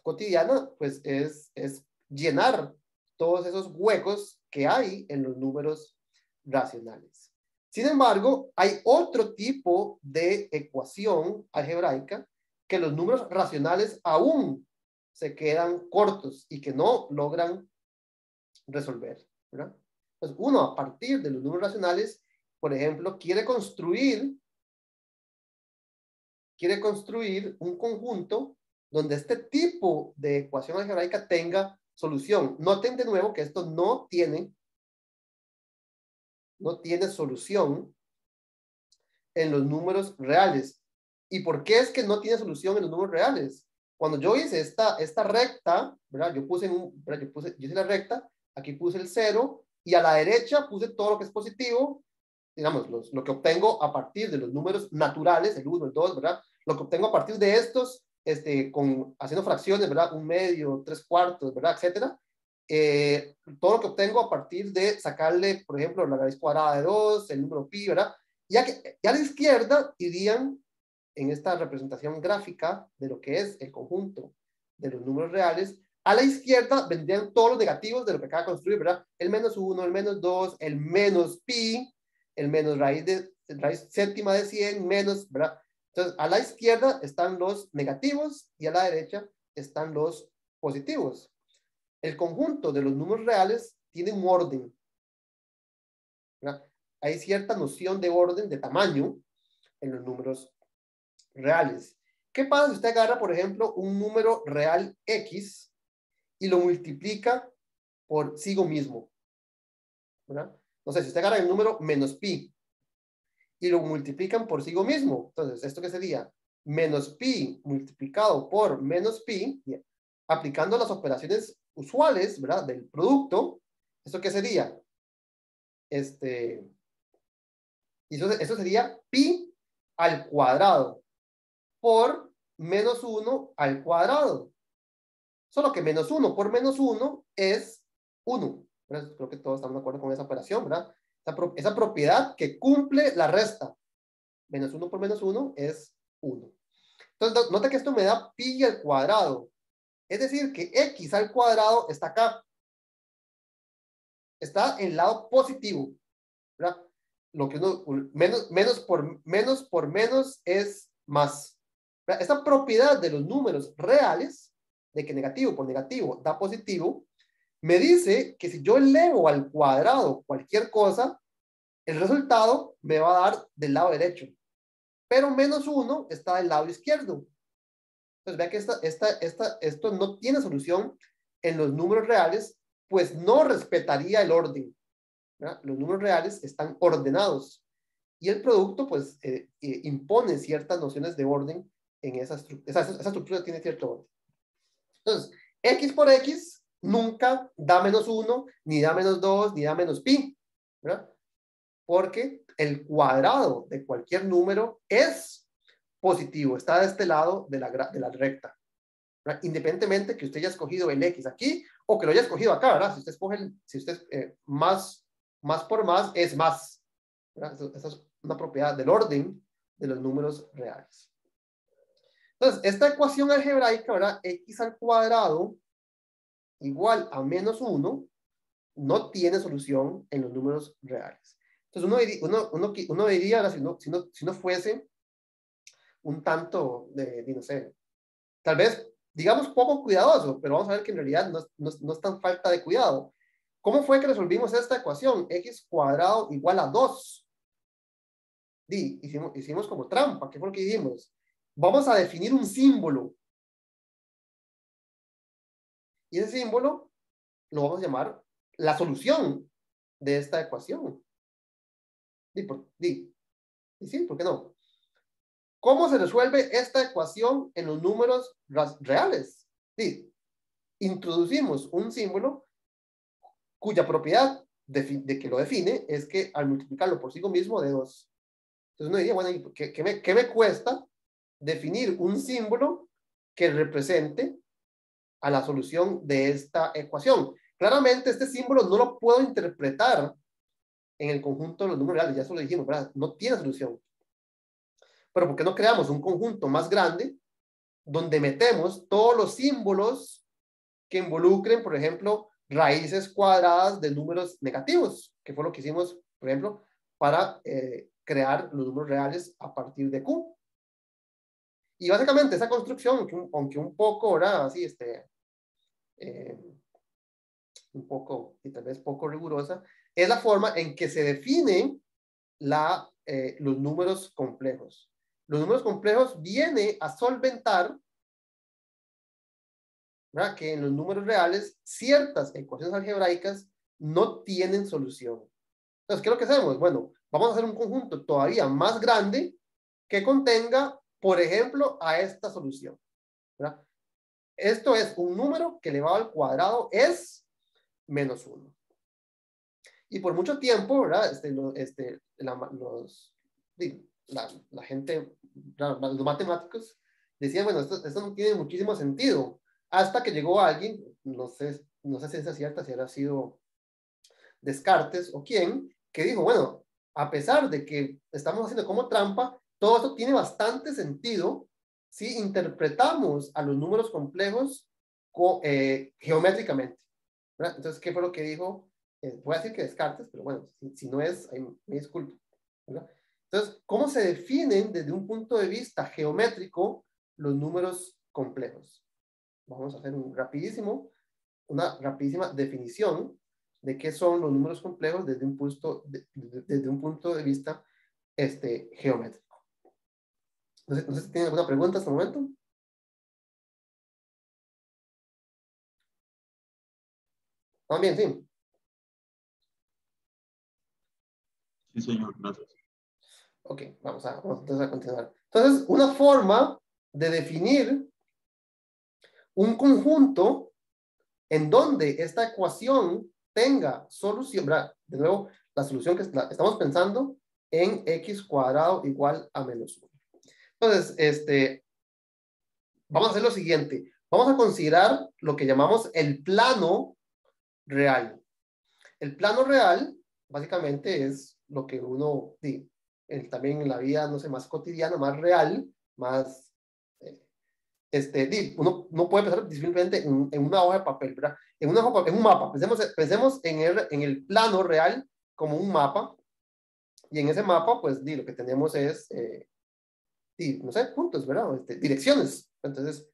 cotidiana, pues es llenar todos esos huecos que hay en los números racionales. Sin embargo, hay otro tipo de ecuación algebraica que los números racionales aún se quedan cortos y que no logran resolver, ¿verdad? Entonces, uno a partir de los números racionales, por ejemplo, quiere construir un conjunto donde este tipo de ecuación algebraica tenga solución. Noten de nuevo que esto no tiene solución en los números reales. ¿Y por qué es que no tiene solución en los números reales? Cuando yo hice esta recta, ¿verdad? Yo hice la recta, aquí puse el 0 y a la derecha puse todo lo que es positivo, digamos, lo que obtengo a partir de los números naturales, el 1, el 2, ¿verdad? Lo que obtengo a partir de estos, haciendo fracciones, ¿verdad? Un medio, 3/4, ¿verdad? Etcétera. Todo lo que obtengo a partir de sacarle, por ejemplo, la raíz cuadrada de 2, el número pi, ¿verdad? Ya a la izquierda irían en esta representación gráfica de lo que es el conjunto de los números reales. A la izquierda vendrían todos los negativos de lo que acaba de construir, ¿verdad? El -1, el -2, el menos pi, el menos raíz séptima de 100, menos, ¿verdad? Entonces, a la izquierda están los negativos y a la derecha están los positivos. El conjunto de los números reales tiene un orden, ¿verdad? Hay cierta noción de orden, de tamaño en los números reales. ¿Qué pasa si usted agarra, por ejemplo, un número real X y lo multiplica por sí mismo? ¿Verdad? No sé, si usted agarra el número menos pi y lo multiplican por sí mismo, entonces, ¿esto qué sería? Menos pi multiplicado por menos pi, aplicando las operaciones usuales, ¿verdad? Del producto, ¿esto qué sería? Y eso sería pi al cuadrado por menos 1 al cuadrado. Solo que menos 1 por menos 1 es 1. Creo que todos estamos de acuerdo con esa operación, ¿verdad? Esa propiedad que cumple la resta. Menos 1 por menos 1 es 1. Entonces, nota que esto me da pi al cuadrado. Es decir, que x al cuadrado está acá. Está en el lado positivo, ¿verdad? Lo que uno, menos por menos es más. ¿Verdad? Esta propiedad de los números reales, de que negativo por negativo da positivo, me dice que si yo elevo al cuadrado cualquier cosa, el resultado me va a dar del lado derecho. Pero menos 1 está del lado izquierdo. Entonces, vea que esto no tiene solución en los números reales, pues no respetaría el orden, ¿verdad? Los números reales están ordenados y el producto, pues, impone ciertas nociones de orden en esa estructura. Esa estructura tiene cierto orden. Entonces, x por x nunca da menos 1, ni da menos 2, ni da menos pi, ¿verdad? Porque el cuadrado de cualquier número es positivo, está de este lado de la recta, ¿verdad? Independientemente que usted haya escogido el x aquí o que lo haya escogido acá, ¿verdad? Si usted escoge, más por más es más, ¿verdad? Esa es una propiedad del orden de los números reales. Entonces, esta ecuación algebraica, ¿verdad? X al cuadrado igual a menos 1 no tiene solución en los números reales. Entonces, uno diría, ¿verdad? Si no fuese un tanto no sé, tal vez, digamos, poco cuidadoso, pero vamos a ver que en realidad no es tan falta de cuidado. ¿Cómo fue que resolvimos esta ecuación? X cuadrado igual a 2. Hicimos como trampa. ¿Qué fue lo que hicimos? Vamos a definir un símbolo. Y ese símbolo lo vamos a llamar la solución de esta ecuación. Sí, ¿por qué no? ¿Cómo se resuelve esta ecuación en los números reales? Sí, introducimos un símbolo cuya propiedad de que lo define es que al multiplicarlo por sí mismo de 2. Entonces uno diría, bueno, ¿qué me cuesta definir un símbolo que represente a la solución de esta ecuación? Claramente este símbolo no lo puedo interpretar en el conjunto de los números reales, ya eso lo dijimos, ¿verdad? No tiene solución. Pero ¿por qué no creamos un conjunto más grande donde metemos todos los símbolos que involucren, por ejemplo, raíces cuadradas de números negativos, que fue lo que hicimos, por ejemplo, para crear los números reales a partir de Q? Y básicamente esa construcción, aunque un poco, ¿verdad? Así, un poco, y tal vez poco rigurosa, es la forma en que se definen los números complejos. Los números complejos vienen a solventar, ¿verdad?, que en los números reales ciertas ecuaciones algebraicas no tienen solución. Entonces, ¿qué es lo que hacemos? Bueno, vamos a hacer un conjunto todavía más grande que contenga, por ejemplo, a esta solución, ¿verdad? Esto es un número que elevado al cuadrado es menos 1. Y por mucho tiempo, ¿verdad? La gente, los matemáticos, decían, bueno, esto no tiene muchísimo sentido. Hasta que llegó alguien, no sé si es cierta, si habrá sido Descartes o quién, que dijo, bueno, a pesar de que estamos haciendo como trampa, todo esto tiene bastante sentido si interpretamos a los números complejos geométricamente, ¿verdad? Entonces, ¿qué fue lo que dijo? Voy a decir que Descartes, pero bueno, si no es, me disculpo, ¿verdad? Entonces, ¿cómo se definen desde un punto de vista geométrico los números complejos? Vamos a hacer una rapidísima definición de qué son los números complejos desde un punto de vista geométrico. No sé si tienen alguna pregunta hasta el momento. Bien, sí. Sí, señor, gracias. Ok, vamos entonces a continuar. Entonces, una forma de definir un conjunto en donde esta ecuación tenga solución, ¿verdad? De nuevo, la solución que estamos pensando en x cuadrado igual a menos 1. Entonces, vamos a hacer lo siguiente. Vamos a considerar lo que llamamos el plano real. El plano real, básicamente, es lo que uno, también en la vida, no sé, más cotidiana, más real, más, uno no puede pensar simplemente en una hoja de papel, ¿verdad? En un mapa. Pensemos en el plano real como un mapa, y en ese mapa, pues, lo que tenemos es, no sé, puntos, ¿verdad? Direcciones. Entonces,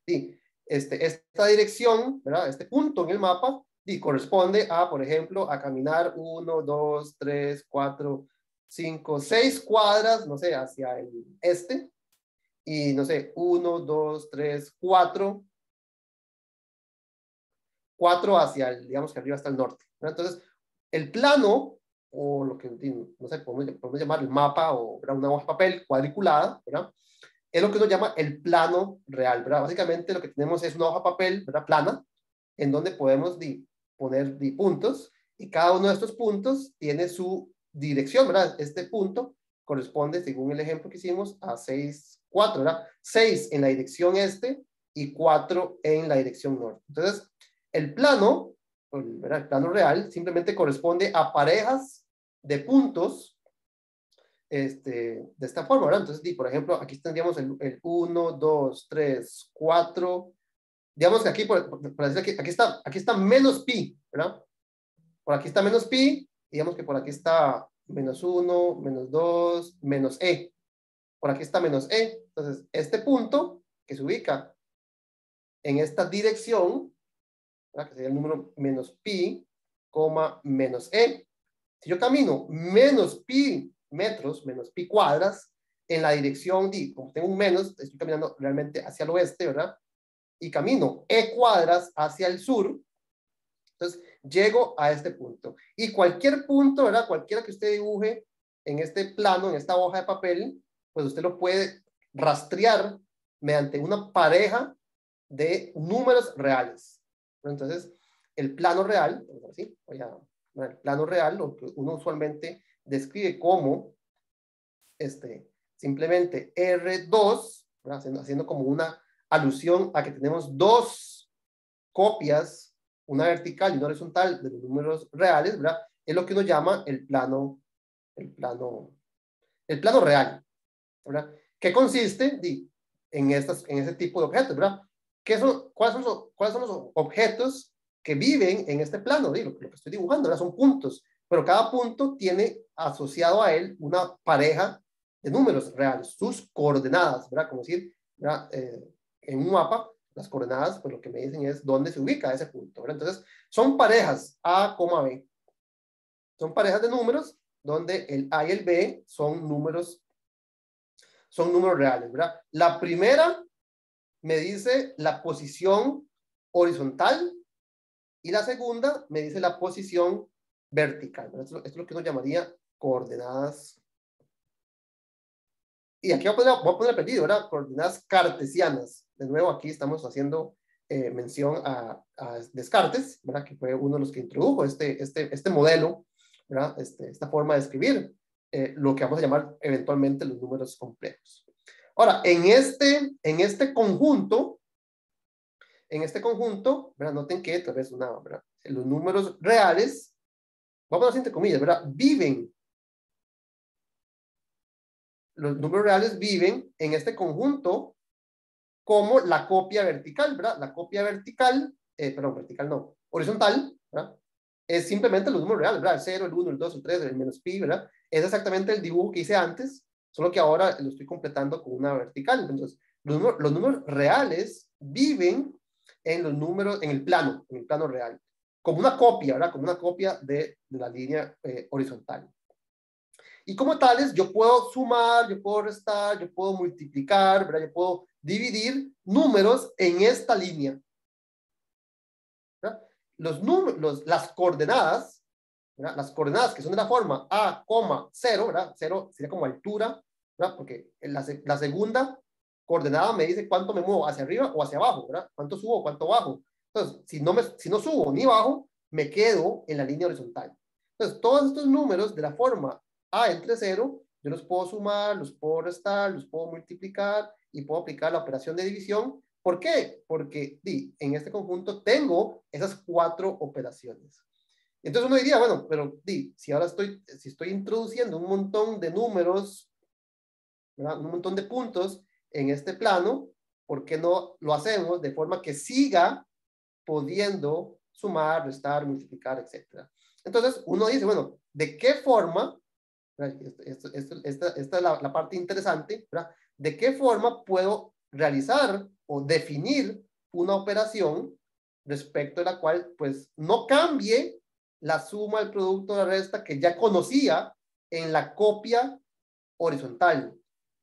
esta dirección, ¿verdad? Este punto en el mapa, corresponde a, por ejemplo, a caminar 1, 2, 3, 4, 5, 6 cuadras, no sé, hacia el este, y no sé, 1, 2, 3, 4 hacia el, digamos que arriba hasta el norte, ¿verdad? Entonces, el plano, o lo que, no sé, podemos llamar el mapa, o, ¿verdad?, una hoja de papel cuadriculada, ¿verdad?, es lo que uno llama el plano real, ¿verdad? Básicamente lo que tenemos es una hoja de papel, ¿verdad?, plana, en donde podemos poner puntos, y cada uno de estos puntos tiene su dirección, ¿verdad? Este punto corresponde, según el ejemplo que hicimos, a 6, 4, ¿verdad? 6 en la dirección este y 4 en la dirección norte. Entonces, el plano, ¿verdad?, el plano real, simplemente corresponde a parejas de puntos, de esta forma, ¿verdad? Entonces, por ejemplo, aquí tendríamos el 1, 2, 3, 4. Digamos que aquí, por decir aquí está menos pi, ¿verdad? Por aquí está menos pi, digamos que por aquí está menos 1, menos 2, menos e. Por aquí está menos e. Entonces, este punto que se ubica en esta dirección, ¿verdad?, que sería el número menos pi, menos e. Si yo camino menos pi metros, menos pi cuadras, en la dirección, como tengo un menos, estoy caminando realmente hacia el oeste, ¿verdad? Y camino e cuadras hacia el sur, entonces llego a este punto. Y cualquier punto, ¿verdad?, cualquiera que usted dibuje en este plano, en esta hoja de papel, pues usted lo puede rastrear mediante una pareja de números reales. Entonces, el plano real, ¿sí? El plano real, lo que uno usualmente describe como simplemente R2, haciendo como una alusión a que tenemos dos copias, una vertical y una horizontal de los números reales, ¿verdad? Es lo que uno llama el plano real, ¿verdad? Que consiste en ese tipo de objetos, ¿verdad? ¿Cuáles son los objetos que viven en este plano? Lo que estoy dibujando, ¿verdad? Son puntos, pero cada punto tiene asociado a él una pareja de números reales, sus coordenadas, ¿verdad? Como decir, ¿verdad?, en un mapa, las coordenadas, pues lo que me dicen es dónde se ubica ese punto, ¿verdad? Entonces, son parejas A, B. Son parejas de números donde el A y el B son números reales, ¿verdad? La primera me dice la posición horizontal y la segunda me dice la posición vertical. Esto es lo que uno llamaría coordenadas. Y aquí voy a poner perdido, ¿verdad? Coordenadas cartesianas. De nuevo, aquí estamos haciendo mención a Descartes, ¿verdad?, que fue uno de los que introdujo este modelo, ¿verdad?, esta forma de escribir lo que vamos a llamar eventualmente los números complejos. Ahora, en este conjunto, ¿verdad?, noten que tal vez ¿verdad?, los números reales, vamos a hacer entre comillas, ¿verdad?, viven. Los números reales viven en este conjunto como la copia vertical, ¿verdad? La copia vertical, perdón, vertical no, horizontal, ¿verdad?, es simplemente los números reales, ¿verdad? El 0, el 1, el 2, el 3, el menos pi, ¿verdad? Es exactamente el dibujo que hice antes, solo que ahora lo estoy completando con una vertical. Entonces, los números reales viven en el plano real, como una copia, ¿verdad? Como una copia de la línea horizontal. Y como tales, yo puedo sumar, yo puedo restar, yo puedo multiplicar, ¿verdad? Yo puedo dividir números en esta línea, ¿verdad? Las coordenadas, ¿verdad?, las coordenadas que son de la forma A, 0, ¿verdad? 0 sería como altura, ¿verdad? Porque la segunda coordenada me dice cuánto me muevo hacia arriba o hacia abajo, ¿verdad? Cuánto subo, cuánto bajo. Entonces, si no subo ni bajo, me quedo en la línea horizontal. Entonces, todos estos números de la forma A entre 0 Yo los puedo sumar, los puedo restar, los puedo multiplicar y puedo aplicar la operación de división. ¿Por qué? Porque en este conjunto tengo esas 4 operaciones. Entonces uno diría, bueno, pero si ahora estoy introduciendo un montón de números, ¿verdad? Un montón de puntos en este plano, ¿por qué no lo hacemos de forma que siga pudiendo sumar, restar, multiplicar, etcétera? Entonces uno dice, bueno, ¿de qué forma? Esta es la parte interesante, ¿verdad? ¿De qué forma puedo realizar o definir una operación respecto a la cual, pues, no cambie la suma, el producto, la resta que ya conocía en la copia horizontal,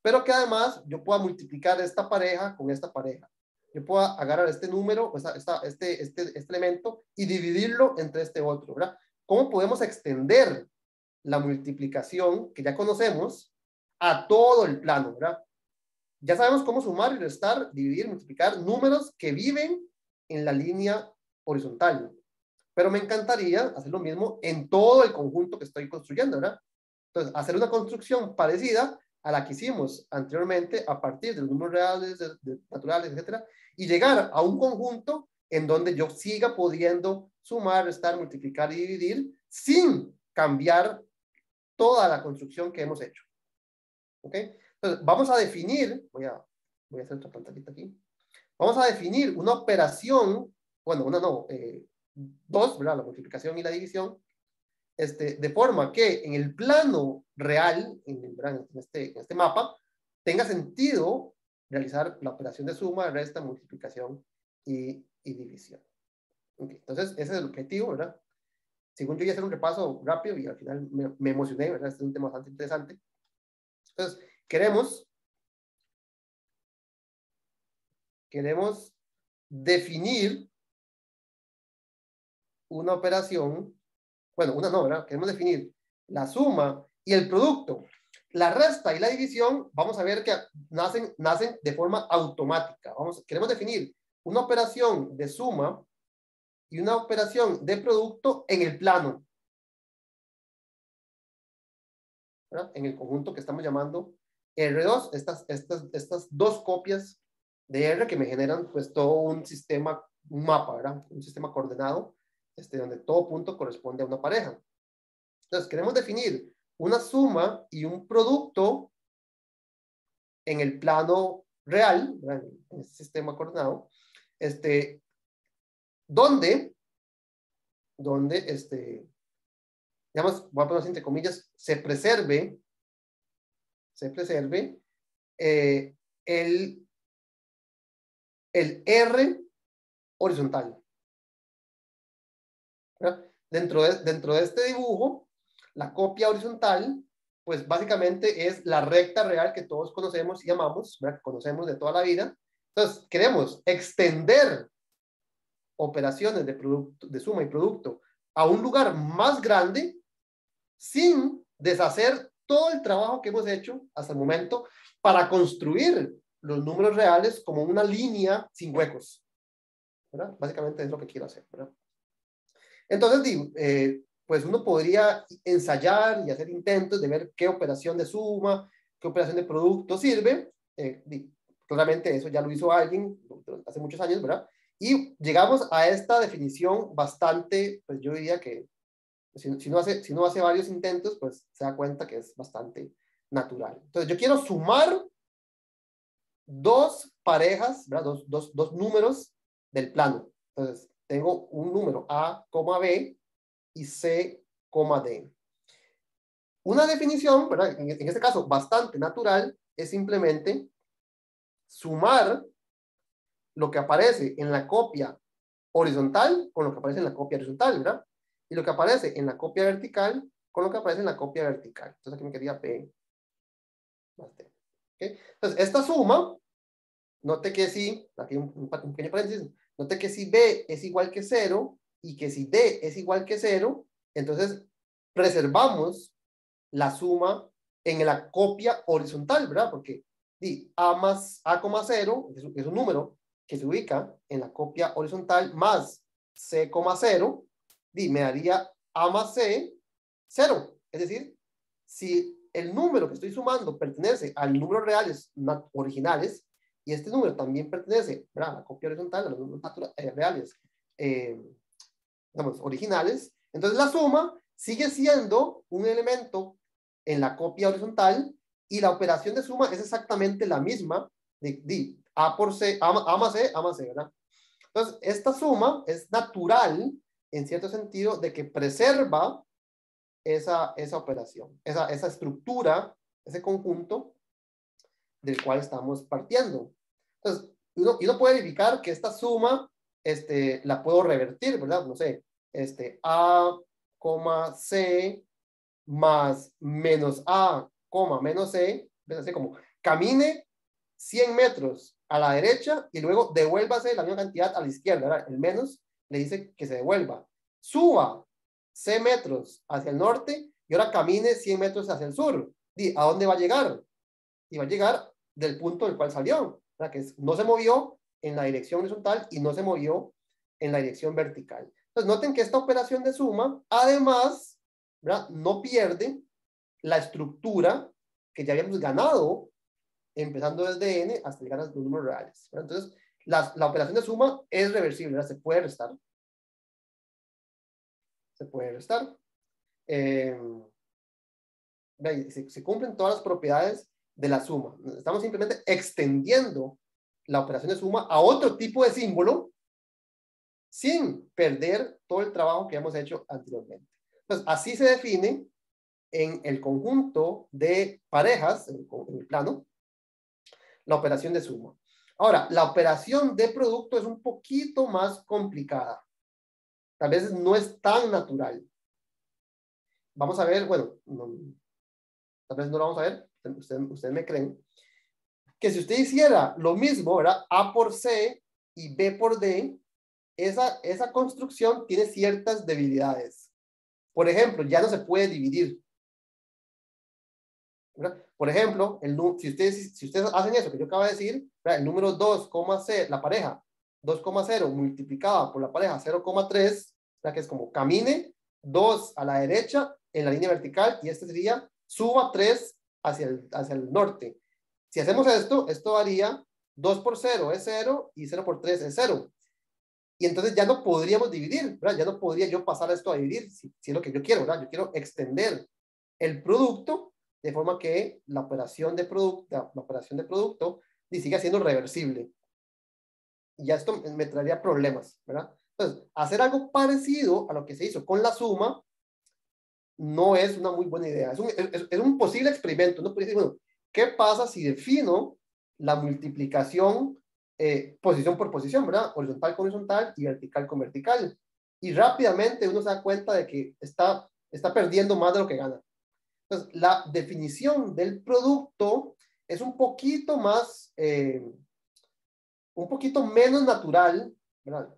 pero que además yo pueda multiplicar esta pareja con esta pareja? Yo puedo agarrar este número, este elemento y dividirlo entre este otro, ¿verdad? ¿Cómo podemos extender la multiplicación que ya conocemos a todo el plano, ¿verdad? Ya sabemos cómo sumar y restar, dividir, multiplicar números que viven en la línea horizontal. Pero me encantaría hacer lo mismo en todo el conjunto que estoy construyendo, ¿verdad? Entonces, hacer una construcción parecida a la que hicimos anteriormente a partir de los números reales, naturales, etcétera, y llegar a un conjunto en donde yo siga pudiendo sumar, restar, multiplicar y dividir sin cambiar toda la construcción que hemos hecho. ¿Ok? Entonces, vamos a definir, voy a hacer otra pantallita aquí. Vamos a definir una operación, bueno, dos, ¿verdad? La multiplicación y la división, de forma que en el plano real, en este mapa, tenga sentido realizar la operación de suma, resta, multiplicación y división. Okay. Entonces, ese es el objetivo, ¿verdad? Según yo, voy a hacer un repaso rápido y al final me emocioné, ¿verdad? Este es un tema bastante interesante. Entonces, queremos definir una operación, bueno, una no, ¿verdad? Queremos definir la suma y el producto. La resta y la división, vamos a ver que nacen de forma automática. Queremos definir una operación de suma y una operación de producto en el plano, ¿verdad? En el conjunto que estamos llamando R2, estas dos copias de R que me generan pues todo un sistema, un mapa, ¿verdad? Un sistema coordenado, donde todo punto corresponde a una pareja. Entonces, queremos definir una suma y un producto en el plano real, ¿verdad? En este sistema coordenado, donde, digamos, voy a poner entre comillas, se preserve el R horizontal, ¿verdad? Dentro de este dibujo, la copia horizontal, pues básicamente es la recta real que todos conocemos y amamos, ¿verdad? Que conocemos de toda la vida. Entonces, queremos extender operaciones de suma y producto a un lugar más grande sin deshacer todo el trabajo que hemos hecho hasta el momento para construir los números reales como una línea sin huecos, ¿verdad? Básicamente es lo que quiero hacer, ¿verdad? Entonces, pues uno podría ensayar y hacer intentos de ver qué operación de suma, qué operación de producto sirve. Claramente eso ya lo hizo alguien hace muchos años, ¿verdad? Y llegamos a esta definición bastante, pues yo diría que si no hace varios intentos, pues se da cuenta que es bastante natural. Entonces yo quiero sumar dos parejas, ¿verdad? Dos números del plano. Entonces tengo un número A, B y C, D. Una definición, ¿verdad? En este caso bastante natural, es simplemente sumar lo que aparece en la copia horizontal con lo que aparece en la copia horizontal, ¿verdad? Y lo que aparece en la copia vertical con lo que aparece en la copia vertical. Entonces aquí me quedaría P más D. ¿Okay? Entonces, esta suma, note que si, aquí un pequeño paréntesis, note que si B es igual que 0 y que si D es igual que 0, entonces preservamos la suma en la copia horizontal, ¿verdad? Porque A más A, 0 es un número que se ubica en la copia horizontal más C, 0, me daría A más C, 0. Es decir, si el número que estoy sumando pertenece al número reales originales, y este número también pertenece, ¿verdad?, a la copia horizontal, a los números reales, digamos, originales, entonces la suma sigue siendo un elemento en la copia horizontal, y la operación de suma es exactamente la misma de A por C, A más C, A más C, ¿verdad? Entonces, esta suma es natural, en cierto sentido, de que preserva esa operación, esa estructura, ese conjunto del cual estamos partiendo. Entonces, uno puede verificar que esta suma la puedo revertir, ¿verdad? No sé, A, C más menos A, menos C, ¿ves? Así como camine 100 metros a la derecha y luego devuélvase la misma cantidad a la izquierda, ¿verdad? El menos le dice que se devuelva. Suba C metros hacia el norte y ahora camine 100 metros hacia el sur. ¿A dónde va a llegar? Y va a llegar del punto del cual salió, ¿verdad? Que no se movió en la dirección horizontal y no se movió en la dirección vertical. Entonces, noten que esta operación de suma, además, ¿verdad?, no pierde la estructura que ya habíamos ganado empezando desde n hasta llegar a los números reales, ¿verdad? Entonces, la operación de suma es reversible, ¿verdad? Se puede restar. Se puede restar. Se cumplen todas las propiedades de la suma. Estamos simplemente extendiendo la operación de suma a otro tipo de símbolo sin perder todo el trabajo que hemos hecho anteriormente. Entonces, así se define en el conjunto de parejas, en el plano, la operación de suma. Ahora, la operación de producto es un poquito más complicada. Tal vez no es tan natural. Vamos a ver, bueno, tal vez no lo vamos a ver, ustedes me creen, que si usted hiciera lo mismo, ¿verdad? A por C y B por D, esa construcción tiene ciertas debilidades. Por ejemplo, ya no se puede dividir, ¿verdad? Por ejemplo, si ustedes hacen eso que yo acabo de decir, ¿verdad?, el número 2, C, la pareja 2,0 multiplicada por la pareja 0,3, ¿verdad?, que es como camine 2 a la derecha en la línea vertical, y sería suba 3 hacia el norte. Si hacemos esto daría 2 por 0 es 0 y 0 por 3 es 0. Y entonces ya no podríamos dividir, ¿verdad? Ya no podría yo pasar esto a dividir, si es lo que yo quiero, ¿verdad? Yo quiero extender el producto de forma que la operación de producto siga siendo reversible. Y ya esto me traería problemas, ¿verdad? Entonces, hacer algo parecido a lo que se hizo con la suma no es una muy buena idea. Es un posible experimento. Uno puede decir, bueno, ¿qué pasa si defino la multiplicación posición por posición, ¿verdad? Horizontal con horizontal y vertical con vertical. Y rápidamente uno se da cuenta de que está perdiendo más de lo que gana. Entonces, la definición del producto es un poquito más, un poquito menos natural, ¿verdad?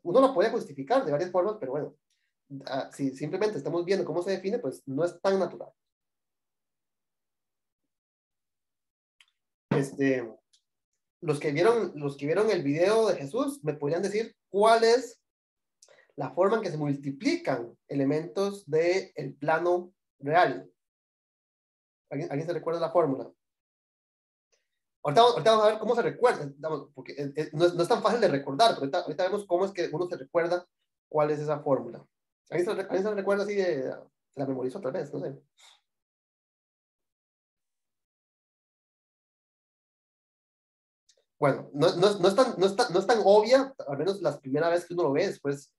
Uno lo puede justificar de varias formas, pero bueno, si simplemente estamos viendo cómo se define, pues no es tan natural. Los que vieron el video de Jesús me podrían decir cuál es la forma en que se multiplican elementos del plano real. ¿Alguien se recuerda la fórmula? Ahorita vamos a ver cómo se recuerda, porque no es tan fácil de recordar, pero ahorita vemos cómo es que uno se recuerda cuál es esa fórmula. ¿Alguien se recuerda así se la memorizó otra vez? No sé. Bueno, no es tan obvia, al menos la primera vez que uno lo ve, después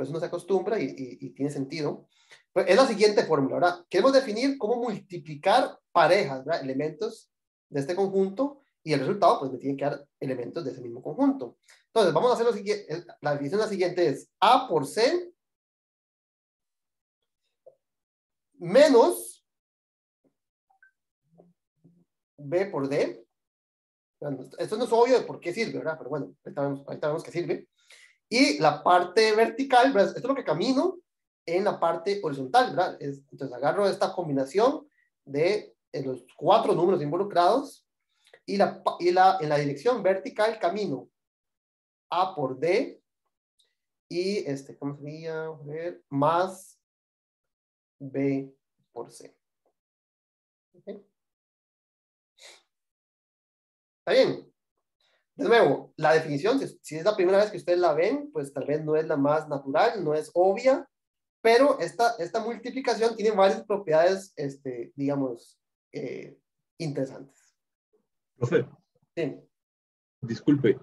uno se acostumbra y tiene sentido. Pero es la siguiente fórmula, ¿verdad? Queremos definir cómo multiplicar parejas, ¿verdad?, elementos de este conjunto, y el resultado, pues, me tiene que dar elementos de ese mismo conjunto. Entonces, vamos a hacer lo siguiente. La definición la siguiente es A por C menos B por D. Bueno, esto no es obvio de por qué sirve, ¿verdad? Pero bueno, ahorita vemos que sirve. Y la parte vertical, ¿verdad? Esto es lo que camino en la parte horizontal, ¿verdad? Entonces agarro esta combinación de los 4 números involucrados y en la dirección vertical camino A por D y ¿cómo sería? A ver, más B por C. ¿Okay? ¿Está bien? De nuevo, la definición, si es la primera vez que ustedes la ven, pues tal vez no es la más natural, no es obvia, pero esta multiplicación tiene varias propiedades, digamos, interesantes. Profe, Sí. disculpe,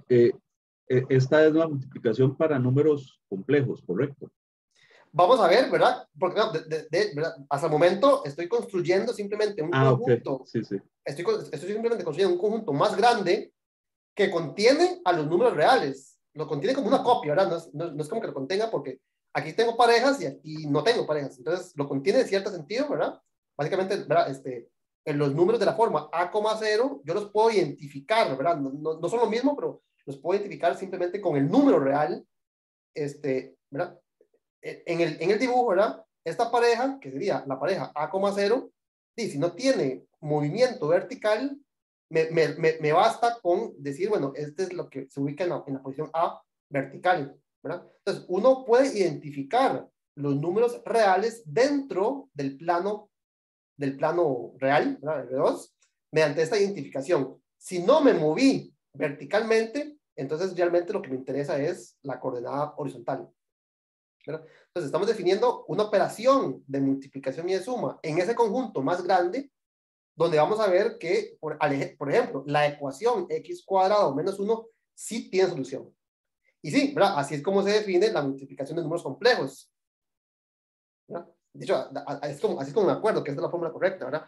esta es la multiplicación para números complejos, ¿correcto? Vamos a ver, ¿verdad? Porque no, ¿verdad? Hasta el momento estoy construyendo simplemente un Ah, ok, conjunto, sí, sí. estoy simplemente construyendo un conjunto más grande que contiene a los números reales. Lo contiene como una copia, ¿verdad? No es como que lo contenga porque aquí tengo parejas y aquí no tengo parejas. Entonces, lo contiene en cierto sentido, ¿verdad? Básicamente, ¿verdad? En los números de la forma A,0, yo los puedo identificar, ¿verdad? No son lo mismo, pero los puedo identificar simplemente con el número real, ¿verdad? En el dibujo, ¿verdad? Esta pareja, que sería la pareja A,0, y si no tiene movimiento vertical, me basta con decir, bueno, este es lo que se ubica en la posición A vertical, ¿verdad? Entonces, uno puede identificar los números reales dentro del plano real, ¿verdad? El R2, mediante esta identificación. Si no me moví verticalmente, entonces realmente lo que me interesa es la coordenada horizontal, ¿verdad? Entonces, estamos definiendo una operación de multiplicación y de suma en ese conjunto más grande, donde vamos a ver que, por ejemplo, la ecuación x cuadrado menos 1 sí tiene solución. Y sí, ¿verdad? Así es como se define la multiplicación de números complejos, ¿verdad? De hecho, así es como me acuerdo que esta es la fórmula correcta, ¿verdad?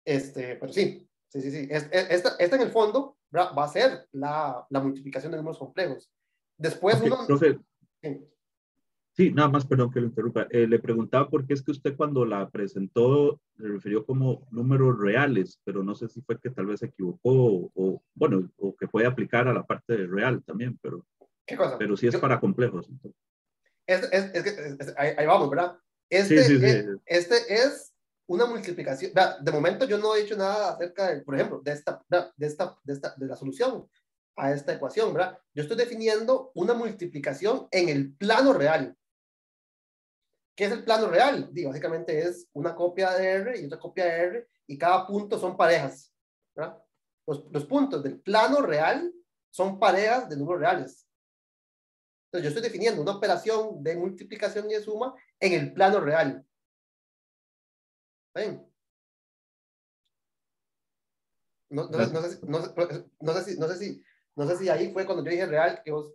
Pero sí. Esta en el fondo, ¿verdad? Va a ser la multiplicación de números complejos. Después Ok, uno... profe, Sí. sí, nada más, perdón que lo interrumpa. Le preguntaba por qué es que usted cuando la presentó se refirió como números reales, pero no sé si fue que tal vez se equivocó o bueno, o que puede aplicar a la parte de real también, ¿Qué cosa? pero sí es para complejos. Entonces. Ahí vamos, ¿verdad? Sí, sí, sí. Este es una multiplicación. ¿Verdad? De momento yo no he dicho nada acerca, por ejemplo, de la solución a esta ecuación, ¿verdad? Yo estoy definiendo una multiplicación en el plano real. ¿Qué es el plano real? Digo, básicamente es una copia de R y otra copia de R y cada punto son parejas, ¿verdad? Los puntos del plano real son parejas de números reales. Entonces, yo estoy definiendo una operación de multiplicación y de suma en el plano real. ¿Ven? Gracias. No sé si ahí fue cuando yo dije real que vos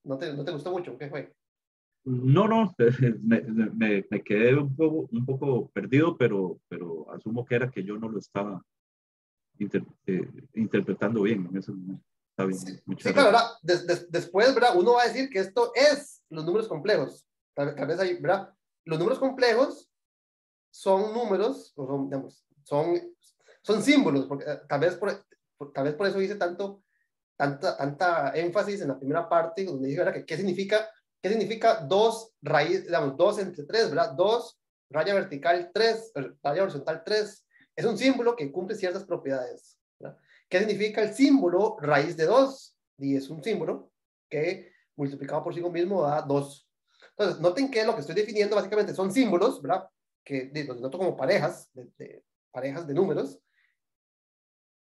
no te gustó mucho. ¿Qué fue? No, no, me quedé un poco perdido, pero asumo que era que yo no lo estaba interpretando bien en ese momento. Está bien, Sí, muchas claro, gracias. ¿verdad? Después, ¿verdad? Uno va a decir que esto es los números complejos. Tal vez ahí, ¿verdad? Los números complejos son números, o son, digamos, son símbolos, porque tal vez por eso hice tanta énfasis en la primera parte, donde dije, ¿verdad? Que qué significa 2 raíz, digamos, 2 entre 3, ¿verdad? 2 raya vertical 3, raya horizontal 3. Es un símbolo que cumple ciertas propiedades, ¿verdad? ¿Qué significa el símbolo raíz de 2? Y es un símbolo que multiplicado por sí mismo da 2. Entonces, noten que lo que estoy definiendo básicamente son símbolos, ¿verdad? Que los noto como parejas parejas de números.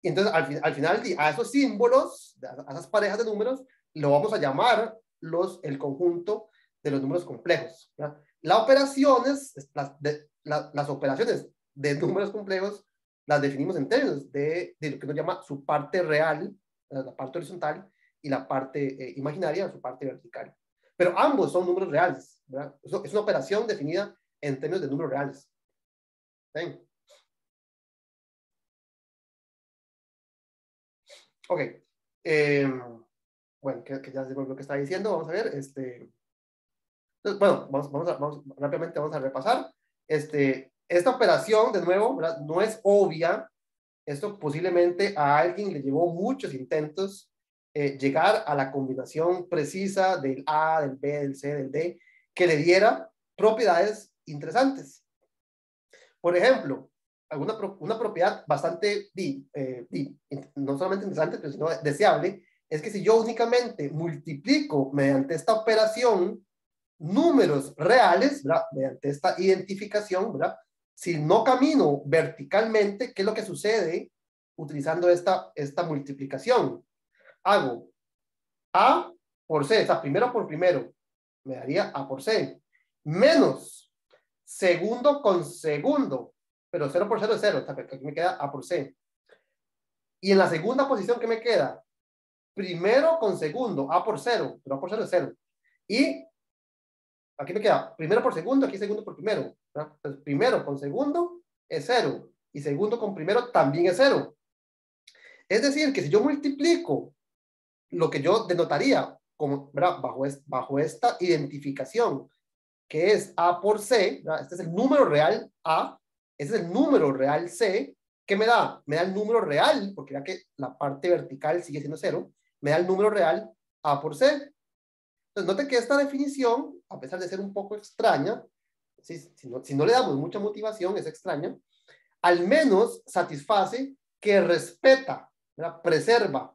Y entonces, al final, a esos símbolos, a esas parejas de números, lo vamos a llamar el conjunto de los números complejos, ¿verdad? Las operaciones de números complejos las definimos en términos de lo que nos llama su parte real, la parte horizontal, y la parte imaginaria, su parte vertical. Pero ambos son números reales, ¿verdad? Es una operación definida en términos de números reales. ¿Ven? Ok. Bueno, que ya sé lo que está diciendo. Vamos a ver. Entonces, bueno, rápidamente vamos a repasar. Esta operación, de nuevo, ¿verdad? No es obvia. Esto posiblemente a alguien le llevó muchos intentos llegar a la combinación precisa del A, del B, del C, del D, que le diera propiedades interesantes. Por ejemplo, una propiedad bastante, no solamente interesante, pero sino deseable, es que si yo únicamente multiplico mediante esta operación números reales, ¿verdad? Mediante esta identificación, ¿verdad? Si no camino verticalmente, ¿qué es lo que sucede utilizando esta multiplicación? Hago A por C, o sea, primero por primero, me daría A por C, menos segundo con segundo, pero 0 por 0 es 0, o sea, aquí me queda A por C. Y en la segunda posición, ¿qué me queda? Primero con segundo, A por 0, pero A por 0 es 0. Y aquí me queda primero por segundo, aquí segundo por primero. Entonces, primero con segundo es 0, y segundo con primero también es 0. Es decir, que si yo multiplico lo que yo denotaría como, bajo esta identificación, que es A por C, ¿verdad? Este es el número real A, este es el número real C, ¿qué me da? Me da el número real, porque ya que la parte vertical sigue siendo 0, me da el número real A por C. Entonces, noten que esta definición, a pesar de ser un poco extraña, si no le damos mucha motivación, es extraña, al menos satisface que respeta, ¿verdad? Preserva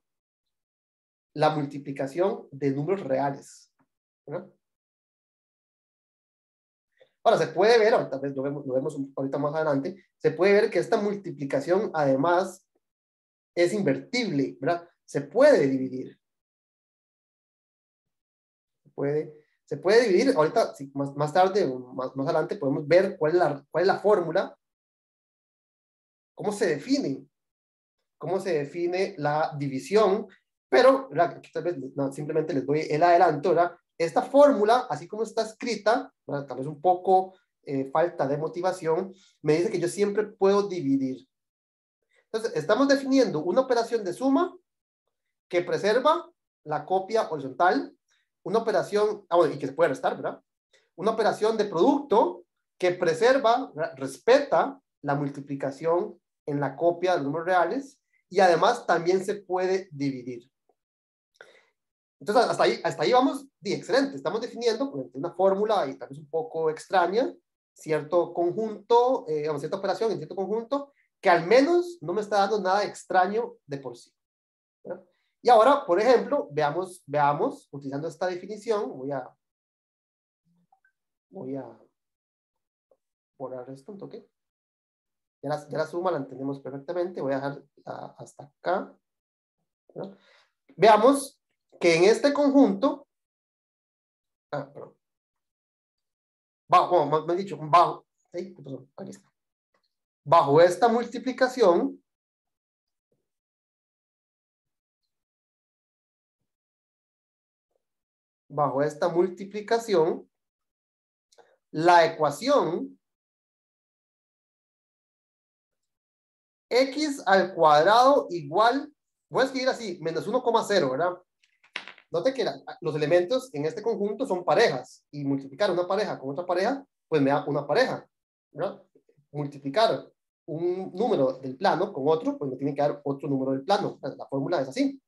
la multiplicación de números reales, ¿verdad? Ahora, se puede ver, tal vez lo vemos ahorita más adelante, se puede ver que esta multiplicación además es invertible, ¿verdad? Se puede dividir. Se puede dividir. Ahorita, más tarde, más adelante, podemos ver cuál es la fórmula, cómo se define la división, pero aquí tal vez simplemente les doy el adelanto, ¿verdad? Esta fórmula, así como está escrita, ¿verdad? Tal vez un poco falta de motivación, me dice que yo siempre puedo dividir. Entonces, estamos definiendo una operación de suma que preserva la copia horizontal, una operación, bueno, y que se puede restar, ¿verdad? Una operación de producto que preserva, ¿verdad? Respeta la multiplicación en la copia de los números reales, y además también se puede dividir. Entonces, hasta ahí vamos, excelente. Estamos definiendo una fórmula y tal vez un poco extraña, cierto conjunto, cierta operación en cierto conjunto, que al menos no me está dando nada extraño de por sí, ¿verdad? Y ahora, por ejemplo, veamos, utilizando esta definición, voy a borrar esto un toque. Ya la suma la entendemos perfectamente. Voy a dejar hasta acá, ¿no? Veamos que en este conjunto, perdón, me he dicho, ¿sí? Aquí está. Bajo esta multiplicación, la ecuación x al cuadrado igual, voy a escribir así, menos 1,0, ¿verdad? Note que los elementos en este conjunto son parejas, y multiplicar una pareja con otra pareja, pues me da una pareja, ¿verdad? Multiplicar un número del plano con otro, pues me tiene que dar otro número del plano. La fórmula es así.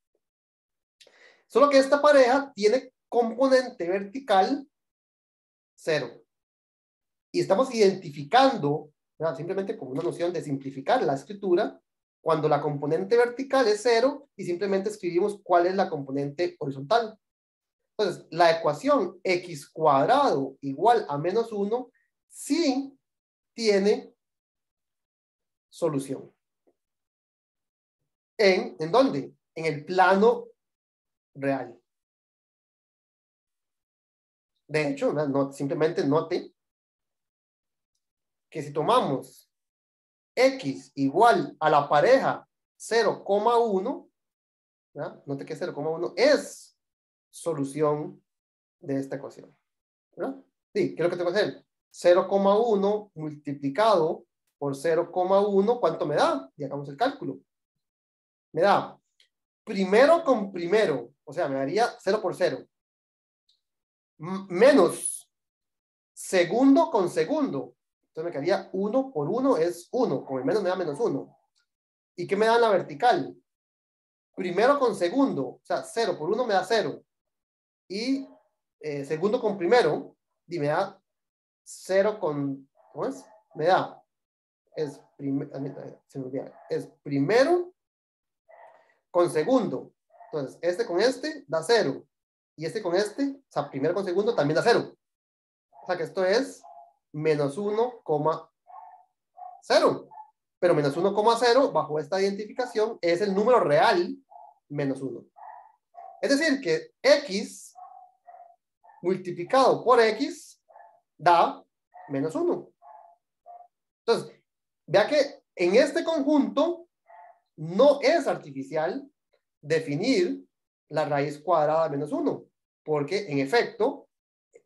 Solo que esta pareja tiene componente vertical 0. Y estamos identificando, ¿verdad? Simplemente como una noción de simplificar la escritura, cuando la componente vertical es 0, y simplemente escribimos cuál es la componente horizontal. Entonces, la ecuación x cuadrado igual a menos 1 sí tiene solución. ¿En dónde? En el plano real. De hecho, simplemente note que si tomamos x igual a la pareja 0,1, note que 0,1 es solución de esta ecuación, ¿verdad? Sí, ¿qué es lo que tengo que hacer? 0,1 multiplicado por 0,1, ¿cuánto me da? Y hagamos el cálculo. Me da primero con primero, o sea, me daría 0 por 0, menos segundo con segundo. Entonces me quedaría 1 por 1 es 1, con el menos me da menos 1. ¿Y qué me da en la vertical? Primero con segundo, o sea, 0 por 1 me da 0. Y segundo con primero, y me da 0 con, ¿cómo es? Me da, es primero con segundo. Entonces, este con este da 0. Y este con este, o sea, primero con segundo también da 0. O sea que esto es menos 1,1. 0. Pero menos 1,0 bajo esta identificación es el número real menos 1. Es decir, que x multiplicado por x da menos 1. Entonces, vea que en este conjunto no es artificial definir la raíz cuadrada de menos 1, porque en efecto,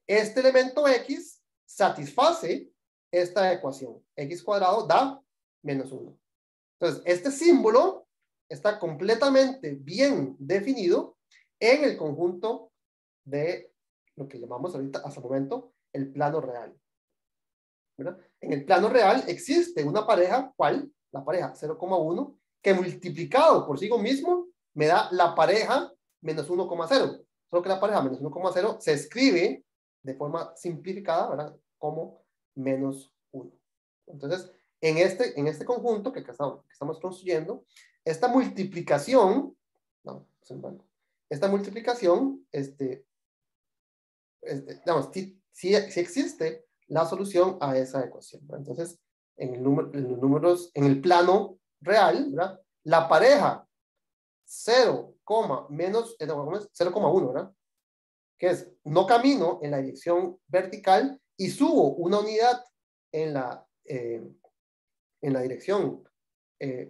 este elemento x satisface esta ecuación. X cuadrado da menos 1. Entonces, este símbolo está completamente bien definido en el conjunto de lo que llamamos ahorita, hasta el momento, el plano real. ¿Verdad? En el plano real existe una pareja, ¿cuál? La pareja 0,1, que multiplicado por sí mismo me da la pareja menos 1,0. Solo que la pareja menos 1,0 se escribe de forma simplificada, ¿verdad? Como menos 1. Entonces, en este conjunto que estamos construyendo, esta multiplicación, no, esta multiplicación, digamos, sí existe la solución a esa ecuación, ¿verdad? Entonces, en los números, en el plano real, ¿verdad? La pareja 0,1, ¿verdad? Que es, no camino en la dirección vertical y subo una unidad en la dirección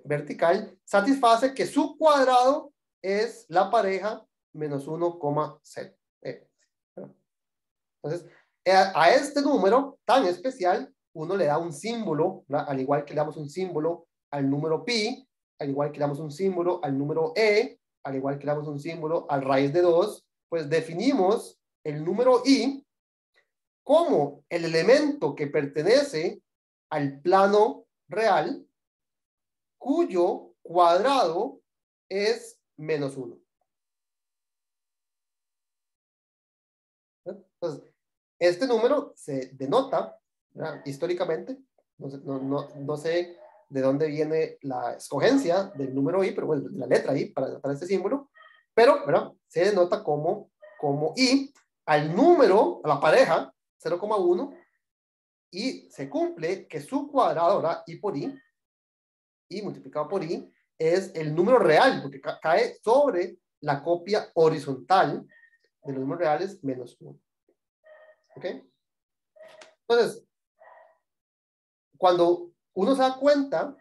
vertical, satisface que su cuadrado es la pareja menos 1,0. Entonces, a este número tan especial, uno le da un símbolo, ¿verdad? Al igual que le damos un símbolo al número pi, al igual que le damos un símbolo al número e, al igual que le damos un símbolo al raíz de 2, pues definimos el número i como el elemento que pertenece al plano real, cuyo cuadrado es menos 1. Entonces, este número se denota, ¿verdad? Históricamente, no sé de dónde viene la escogencia del número i, pero bueno, de la letra i para denotar este símbolo, pero, ¿verdad? Se denota como i al número, a la pareja 0,1, y se cumple que su cuadrado, ¿verdad? I por i multiplicado por i es el número real, porque cae sobre la copia horizontal de los números reales menos 1. ¿Ok? Entonces, cuando uno se da cuenta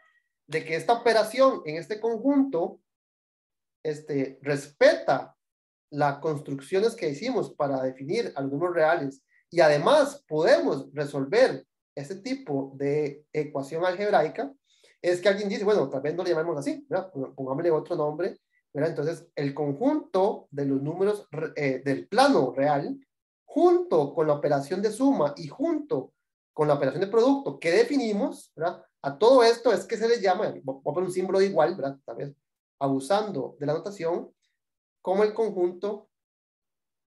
de que esta operación en este conjunto respeta las construcciones que hicimos para definir a los números reales y además podemos resolver este tipo de ecuación algebraica, es que alguien dice, bueno, tal vez no le llamemos así, ¿verdad? Pongámosle otro nombre, ¿verdad? Entonces, el conjunto de los números del plano real, junto con la operación de suma y junto con la operación de producto que definimos, ¿verdad? A todo esto es que se le llama, voy a poner un símbolo de igual, ¿verdad? Tal vez abusando de la notación, como el conjunto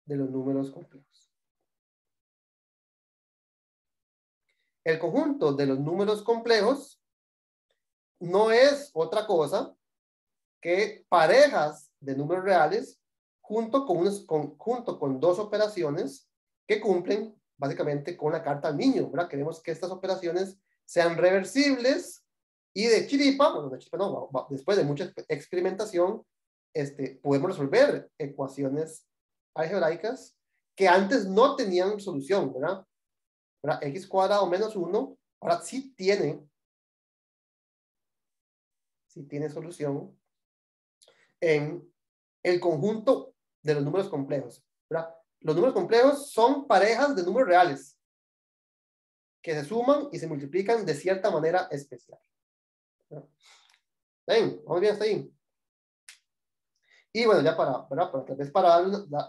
de los números complejos. El conjunto de los números complejos no es otra cosa que parejas de números reales junto con dos operaciones que cumplen básicamente con la carta al niño, ¿verdad? Queremos que estas operaciones sean reversibles y de chiripa, bueno, de chiripa no, después de mucha experimentación, podemos resolver ecuaciones algebraicas que antes no tenían solución, ¿verdad? X cuadrado menos 1, ahora sí tiene solución en el conjunto de los números complejos, ¿verdad? Los números complejos son parejas de números reales que se suman y se multiplican de cierta manera especial. ¿Ven? ¿Vamos bien hasta ahí? Y bueno, ya tal vez para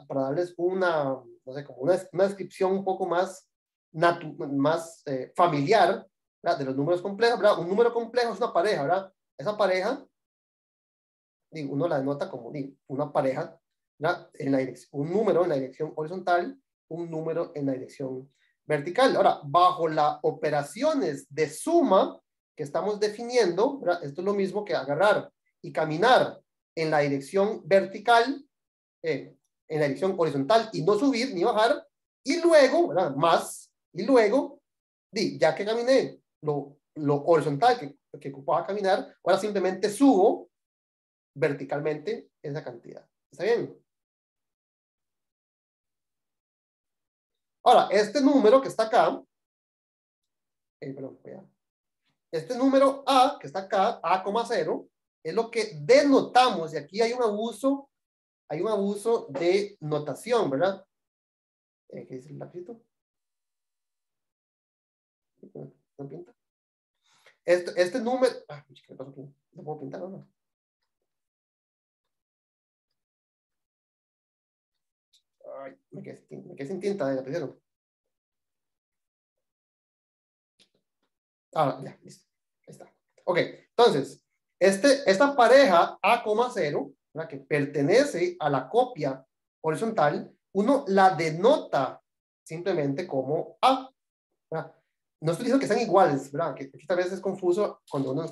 darles una, no sé, como una descripción un poco más familiar, ¿verdad? De los números complejos, ¿verdad? Un número complejo es una pareja, ¿verdad? Esa pareja, uno la denota como una pareja, ¿verdad? Un número en la dirección horizontal, un número en la dirección vertical. Ahora, bajo las operaciones de suma que estamos definiendo, ¿verdad? Esto es lo mismo que agarrar y caminar en la dirección vertical, en la dirección horizontal y no subir ni bajar, y luego, ¿verdad? Y luego, ya que caminé lo horizontal que ocupaba caminar, ahora simplemente subo verticalmente esa cantidad. ¿Está bien? Ahora, este número que está acá, perdón, este número A que está acá, A,0, es lo que denotamos, y aquí hay un abuso de notación, ¿verdad? ¿Qué dice el lapicito? ¿No pinta? Este número, ¿qué pasó aquí? No puedo pintar, ¿no? Ay, me quedé sin tinta de lapicero. Ya, listo. Ahí está. Ok, entonces, esta pareja A,0, ¿verdad? Que pertenece a la copia horizontal, uno la denota simplemente como A, ¿verdad? No estoy diciendo que sean iguales, ¿verdad? Que aquí tal vez es confuso cuando uno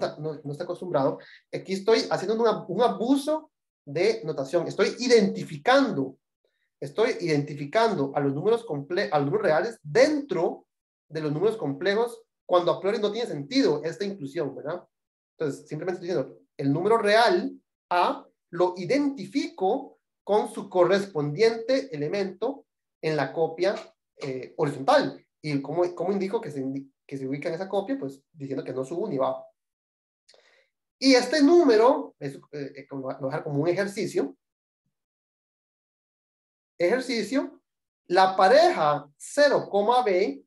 no está acostumbrado. Aquí estoy haciendo un abuso de notación. Estoy identificando a los números reales dentro de los números complejos cuando a priori no tiene sentido esta inclusión, ¿verdad? Entonces, simplemente estoy diciendo, el número real A lo identifico con su correspondiente elemento en la copia horizontal. ¿Y cómo indico que se ubica en esa copia? Pues diciendo que no subo ni bajo. Y este número, lo voy a dejar como un ejercicio, la pareja 0, B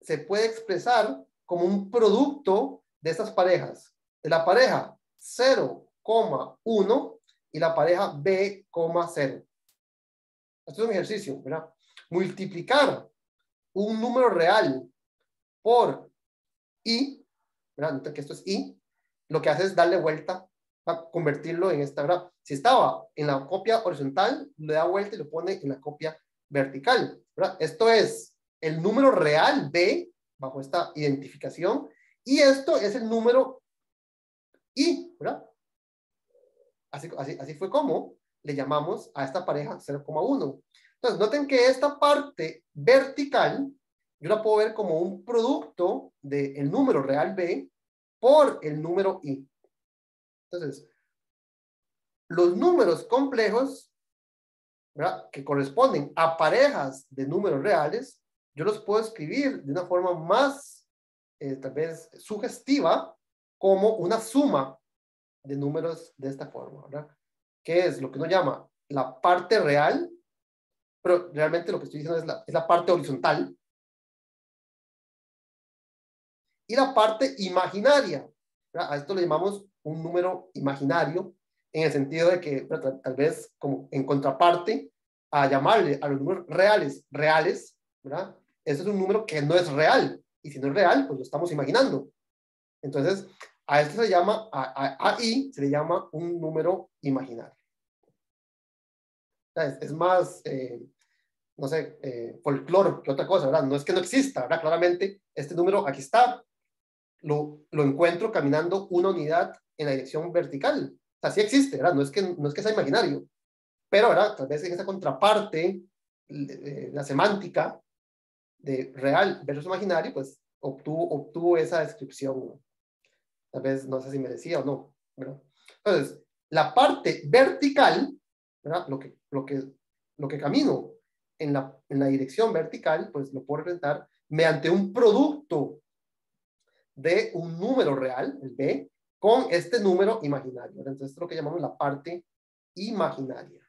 se puede expresar como un producto de estas parejas, de la pareja 0,1 y la pareja B, 0. Esto es un ejercicio, ¿verdad? Multiplicar un número real por i, ¿verdad? Noten que esto es i, lo que hace es darle vuelta a convertirlo en esta, ¿verdad? Si estaba en la copia horizontal, le da vuelta y lo pone en la copia vertical, ¿verdad? Esto es el número real b bajo esta identificación y esto es el número i, ¿verdad? Así fue como le llamamos a esta pareja 0,1. Entonces, noten que esta parte vertical yo la puedo ver como un producto del número real b por el número i. Entonces, los números complejos, ¿verdad?, que corresponden a parejas de números reales, yo los puedo escribir de una forma más, tal vez, sugestiva, como una suma de números de esta forma, ¿verdad? Que es lo que uno llama la parte real, pero realmente lo que estoy diciendo es la parte horizontal, y la parte imaginaria, ¿verdad? A esto le llamamos un número imaginario, en el sentido de que tal vez como en contraparte a llamarle a los números reales, ¿verdad? Ese es un número que no es real, y si no es real, pues lo estamos imaginando. Entonces, a esto se llama, ahí se le llama un número imaginario. Es más, no sé, folclore que otra cosa, ¿verdad? No es que no exista, ¿verdad? Claramente, este número aquí está, lo encuentro caminando una unidad en la dirección vertical. O sea, sí existe, ¿verdad? No es que sea imaginario, pero, ¿verdad? Tal vez en esa contraparte, la semántica de real versus imaginario, pues obtuvo esa descripción, ¿no? Tal vez no sé si merecía o no, ¿verdad? Entonces, la parte vertical, ¿verdad? Lo que camino en la dirección vertical, pues lo puedo representar mediante un producto de un número real, el b, con este número imaginario. Entonces, esto es lo que llamamos la parte imaginaria.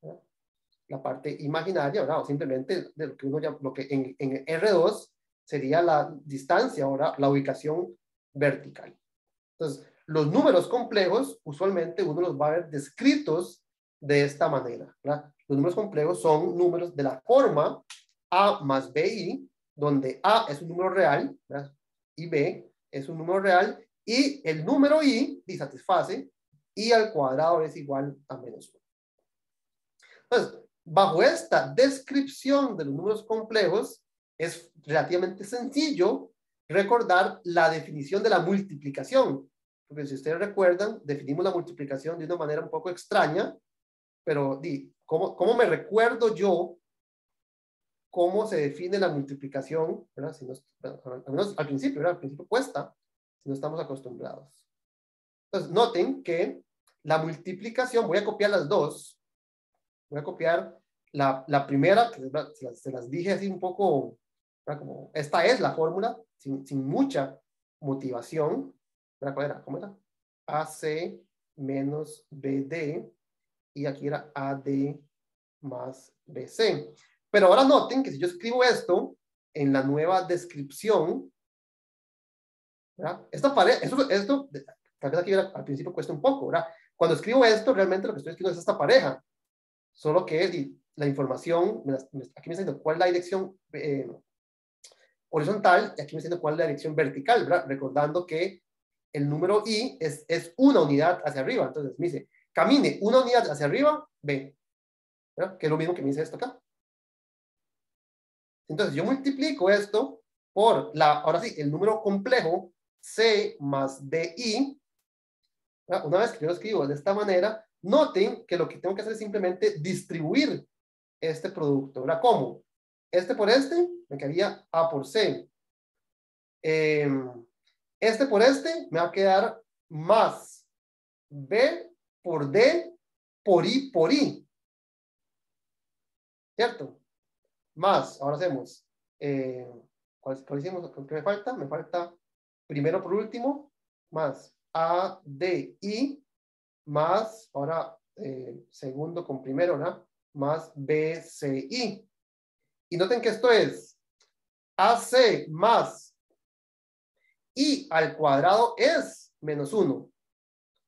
¿Verdad? La parte imaginaria, ¿verdad? O simplemente de lo que uno llama, lo que en R2 sería la distancia, ahora la ubicación vertical. Entonces, los números complejos, usualmente uno los va a ver descritos de esta manera, ¿verdad? Los números complejos son números de la forma A más BI, donde A es un número real, ¿verdad?, y B es un número real, y el número I satisface I al cuadrado es igual a menos 1. Entonces, bajo esta descripción de los números complejos, es relativamente sencillo recordar la definición de la multiplicación. Porque si ustedes recuerdan, definimos la multiplicación de una manera un poco extraña, pero ¿cómo me recuerdo yo cómo se define la multiplicación, ¿verdad? Si no, al menos al principio, ¿verdad? Al principio cuesta, si no estamos acostumbrados. Entonces, noten que la multiplicación, voy a copiar las dos. Voy a copiar la primera, que se las dije así un poco, ¿verdad? Como, esta es la fórmula, sin mucha motivación. ¿Verdad? ¿Cuál era? ¿Cómo era? AC menos BD, y aquí era AD más BC. Pero ahora noten que si yo escribo esto en la nueva descripción, ¿verdad? Esta pared, esto tal vez aquí al principio cuesta un poco, ¿verdad? Cuando escribo esto, realmente lo que estoy escribiendo es esta pareja, solo que la información, aquí me está diciendo cuál es la dirección horizontal, y aquí me está diciendo cuál es la dirección vertical, ¿verdad? Recordando que el número I es una unidad hacia arriba, entonces me dice, camine una unidad hacia arriba, B, ¿verdad? Que es lo mismo que me dice esto acá. Entonces yo multiplico esto por ahora sí, el número complejo C más DI. Una vez que yo lo escribo de esta manera, noten que lo que tengo que hacer es simplemente distribuir este producto. ¿Verdad? ¿Cómo? Este por este, me quedaría A por C. Este por este, me va a quedar más B por D por I por I. ¿Cierto? Más, ahora hacemos, ¿cuál hicimos? ¿Qué me falta? Me falta primero por último, más A, D, I, más, ahora segundo con primero, ¿verdad? Más B, C, I. Y noten que esto es AC más I al cuadrado es menos 1.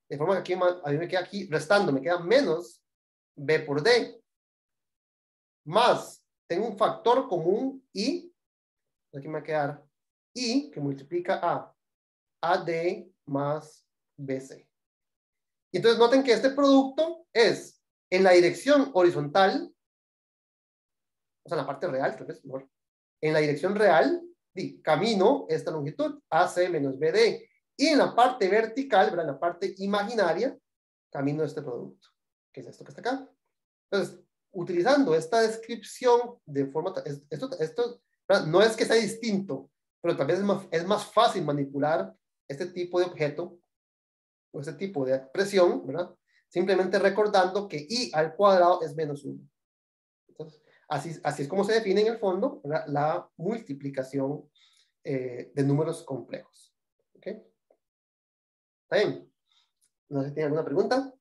De forma que aquí, a mí me queda aquí restando, me queda menos B por D. Más, tengo un factor común I, aquí me va a quedar I que multiplica a AD más BC. Y entonces noten que este producto es en la dirección horizontal, o sea, en la parte real, tal vez mejor. En la dirección real, camino esta longitud, AC menos BD. Y en la parte vertical, ¿verdad? En la parte imaginaria, camino este producto, que es esto que está acá. Entonces, utilizando esta descripción de forma, esto ¿verdad? No es que sea distinto, pero tal vez es más fácil manipular este tipo de objeto o este tipo de expresión, ¿verdad? Simplemente recordando que I al cuadrado es menos 1. Entonces, así es como se define en el fondo, ¿verdad? La multiplicación de números complejos. ¿Ok? ¿Está bien? No sé si tiene alguna pregunta.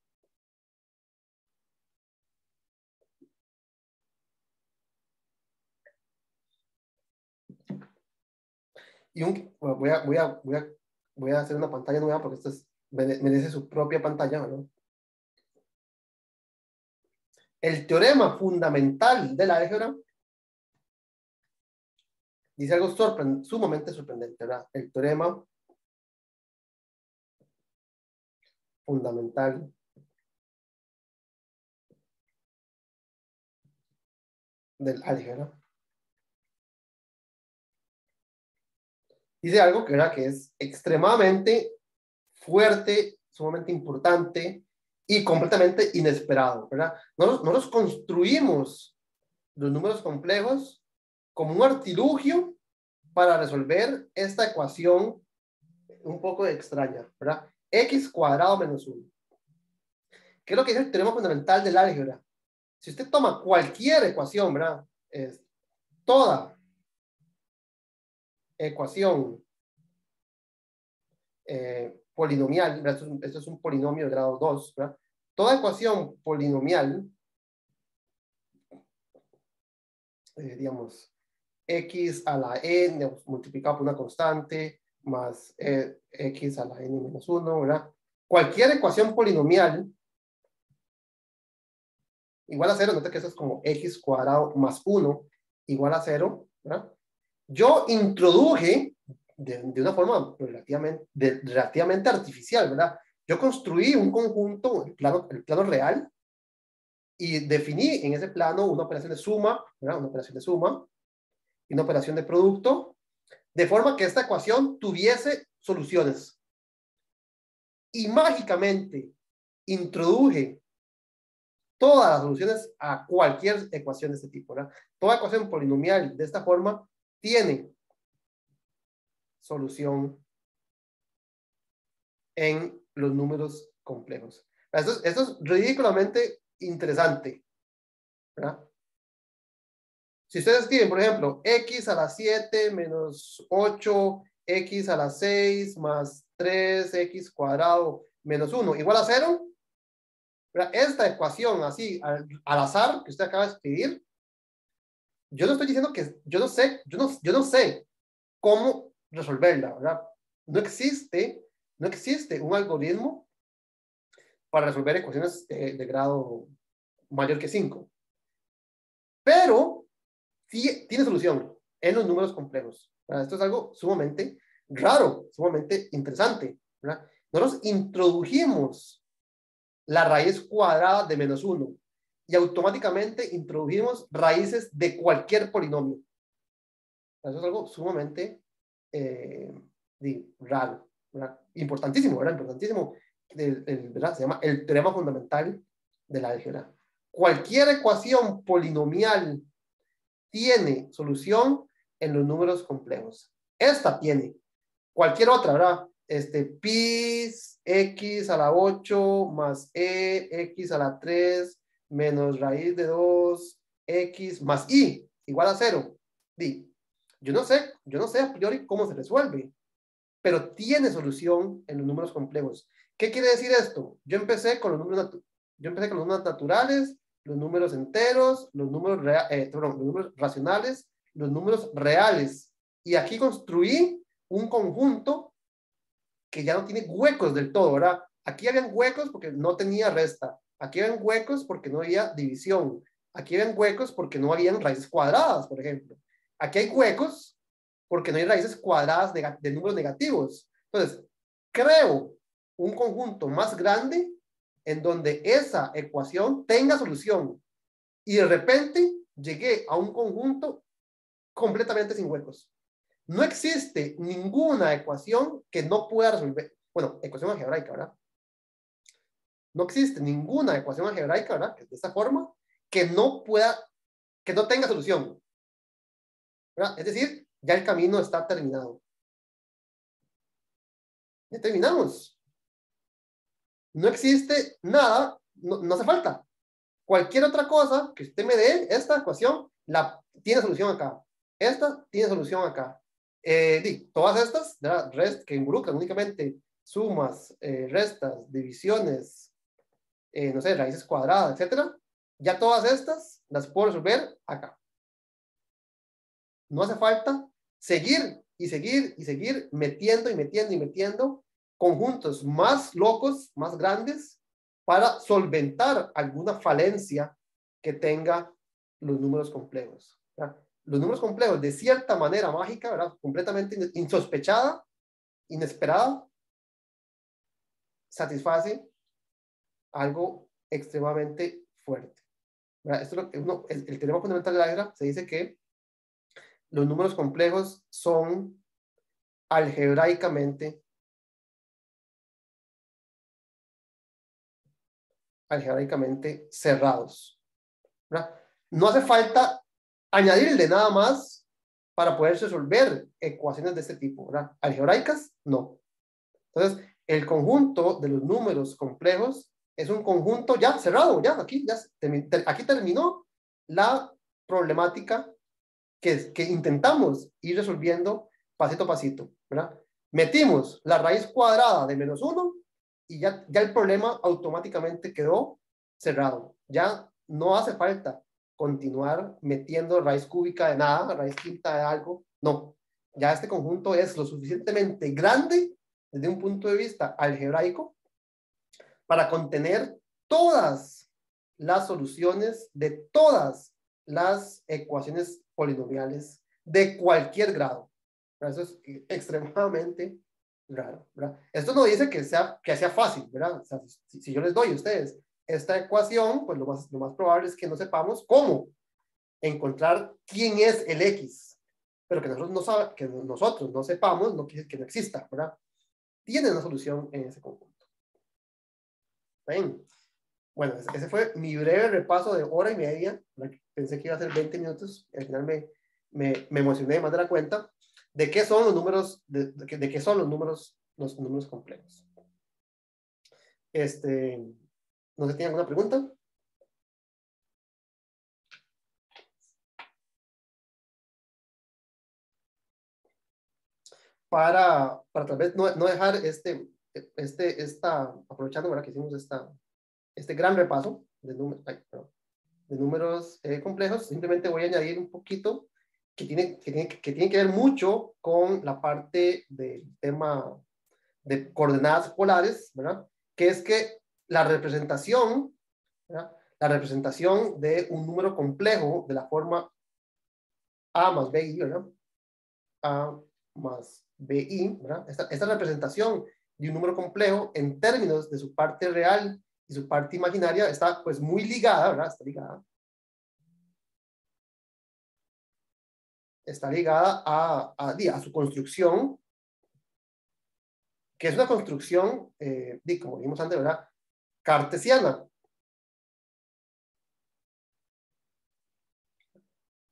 Y voy a hacer una pantalla nueva porque esto merece su propia pantalla, ¿no? El teorema fundamental de la álgebra dice algo sumamente sorprendente, ¿verdad? El teorema fundamental del álgebra dice algo que es extremadamente fuerte, sumamente importante y completamente inesperado, ¿verdad? Nosotros construimos los números complejos como un artilugio para resolver esta ecuación un poco extraña, ¿verdad? X cuadrado menos 1. ¿Qué es lo que dice el teorema fundamental del álgebra? Si usted toma cualquier ecuación, ¿verdad? Toda ecuación polinomial, ¿verdad? Esto es un polinomio de grado 2, ¿verdad? Toda ecuación polinomial, digamos, x a la n digamos, multiplicado por una constante, más x a la n menos 1, ¿verdad? Cualquier ecuación polinomial igual a 0, nota que eso es como x cuadrado más 1 igual a 0, ¿verdad? Yo introduje de una forma relativamente artificial, ¿verdad? Yo construí un conjunto, el plano real, y definí en ese plano una operación de suma, ¿verdad? Una operación de suma y una operación de producto, de forma que esta ecuación tuviese soluciones. Y mágicamente introduje todas las soluciones a cualquier ecuación de este tipo, ¿verdad? Toda ecuación polinomial de esta forma tiene solución en los números complejos. Esto es ridículamente interesante, ¿verdad? Si ustedes escriben, por ejemplo, x a la 7 menos 8, x a la 6 más 3x cuadrado menos 1 igual a 0, ¿verdad? Esta ecuación así, al azar, que usted acaba de escribir, yo no estoy diciendo que, yo no sé cómo resolverla, ¿verdad? No existe un algoritmo para resolver ecuaciones de grado mayor que 5. Pero sí tiene solución en los números complejos, ¿verdad? Esto es algo sumamente raro, sumamente interesante, ¿verdad? Nosotros introdujimos la raíz cuadrada de menos 1 y automáticamente introdujimos raíces de cualquier polinomio. Eso es algo sumamente raro, ¿verdad? Importantísimo, ¿verdad? Importantísimo, ¿verdad? Se llama el teorema fundamental de la álgebra. Cualquier ecuación polinomial tiene solución en los números complejos. Esta tiene. Cualquier otra, ¿verdad? Pi x a la 8 más x a la 3 menos raíz de 2 x más y igual a 0. Yo no sé a priori cómo se resuelve, pero tiene solución en los números complejos. ¿Qué quiere decir esto? Yo empecé con los números naturales, los números enteros, los números racionales, los números reales. Y aquí construí un conjunto que ya no tiene huecos del todo, ¿verdad? Aquí habían huecos porque no tenía resta. Aquí habían huecos porque no había división. Aquí habían huecos porque no habían raíces cuadradas, por ejemplo. Aquí hay huecos porque no hay raíces cuadradas de números negativos. Entonces, creo un conjunto más grande en donde esa ecuación tenga solución. Y de repente llegué a un conjunto completamente sin huecos. No existe ninguna ecuación que no pueda resolver. Bueno, ecuación algebraica, ¿verdad? No existe ninguna ecuación algebraica, ¿verdad? De esta forma, que no tenga solución, ¿verdad? Es decir, ya el camino está terminado. Ya terminamos. No existe nada, no hace falta. Cualquier otra cosa que usted me dé, esta ecuación tiene solución acá. Esta tiene solución acá. Todas estas, ¿verdad? Que involucran únicamente sumas, restas, divisiones, no sé, raíces cuadradas, etcétera. Ya todas estas las puedo resolver acá. No hace falta seguir y seguir y seguir metiendo y metiendo y metiendo conjuntos más locos, más grandes, para solventar alguna falencia que tenga los números complejos, ¿verdad? Los números complejos, de cierta manera mágica, ¿verdad? Completamente insospechada, inesperada, satisface algo extremadamente fuerte, ¿verdad? Esto es lo que el teorema fundamental de la álgebra se dice que los números complejos son algebraicamente cerrados, ¿verdad? No hace falta añadirle nada más para poder resolver ecuaciones de este tipo, ¿verdad? Algebraicas, no. Entonces, el conjunto de los números complejos es un conjunto ya cerrado, aquí terminó la problemática que intentamos ir resolviendo pasito a pasito, ¿verdad? Metimos la raíz cuadrada de menos 1 y ya el problema automáticamente quedó cerrado. Ya no hace falta continuar metiendo raíz cúbica de nada, raíz quinta de algo. No, ya este conjunto es lo suficientemente grande desde un punto de vista algebraico para contener todas las soluciones de todas las ecuaciones polinomiales de cualquier grado. Eso es extremadamente raro, ¿verdad? Esto no dice que sea fácil, ¿verdad? O sea, si yo les doy a ustedes esta ecuación, pues lo más probable es que no sepamos cómo encontrar quién es el X. Pero que nosotros no sepamos no quiere decir que no exista, ¿verdad? Tiene una solución en ese conjunto. Bien. Bueno, ese fue mi breve repaso de hora y media. Pensé que iba a ser 20 minutos. Al final me emocioné más de la cuenta. ¿De qué son los números? ¿De qué son los números complejos? ¿No se tiene alguna pregunta? Para tal vez no dejar aprovechando, ¿verdad? Que hicimos este gran repaso de números complejos, simplemente voy a añadir un poquito que tiene que ver mucho con la parte del tema de coordenadas polares, ¿verdad? Que es que la representación, ¿verdad? La representación de un número complejo de la forma A más BI, ¿verdad? A más BI, ¿verdad? Esta representación de un número complejo en términos de su parte real y su parte imaginaria está pues muy ligada, ¿verdad? Está ligada a su construcción, que es una construcción, como vimos antes, ¿verdad? Cartesiana.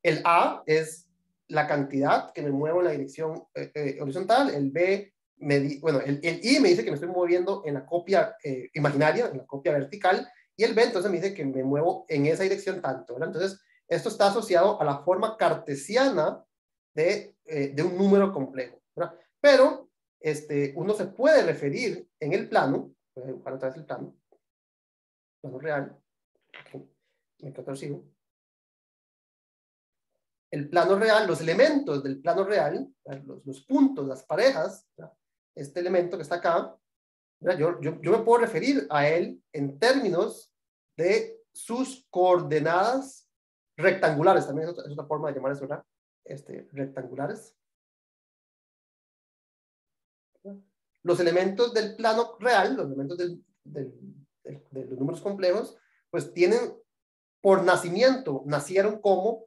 El A es la cantidad que me muevo en la dirección horizontal, el B, el I me dice que me estoy moviendo en la copia imaginaria, en la copia vertical, y el B entonces me dice que me muevo en esa dirección tanto, ¿verdad? Entonces, esto está asociado a la forma cartesiana de un número complejo, ¿verdad? Pero uno se puede referir en el plano, voy a dibujar otra vez el plano real, me sigo. El plano real, los elementos del plano real, los puntos, las parejas, ¿verdad? Este elemento que está acá, yo me puedo referir a él en términos de sus coordenadas rectangulares, también es otra forma de llamar eso, ¿verdad? Rectangulares. Los elementos del plano real, los elementos de los números complejos, pues tienen, por nacimiento, nacieron como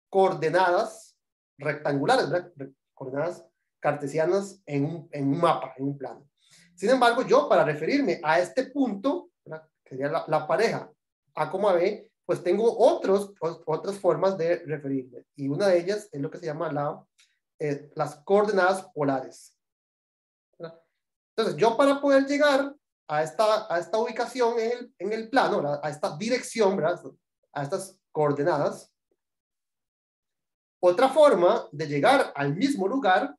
coordenadas rectangulares, ¿verdad? Coordenadas cartesianas en un mapa, en un plano. Sin embargo, yo para referirme a este punto, ¿verdad? Que sería la pareja A, B, pues tengo otras formas de referirme. Y una de ellas es lo que se llama las coordenadas polares, ¿verdad? Entonces, yo para poder llegar a esta ubicación en el plano, ¿verdad? A esta dirección, ¿verdad? A estas coordenadas, otra forma de llegar al mismo lugar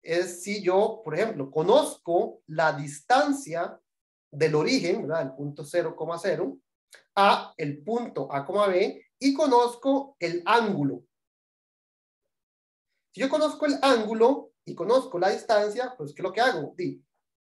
es si yo, por ejemplo, conozco la distancia del origen, ¿verdad? El punto 0,0 a el punto A, B, y conozco el ángulo. Si yo conozco el ángulo y conozco la distancia, pues ¿qué es lo que hago?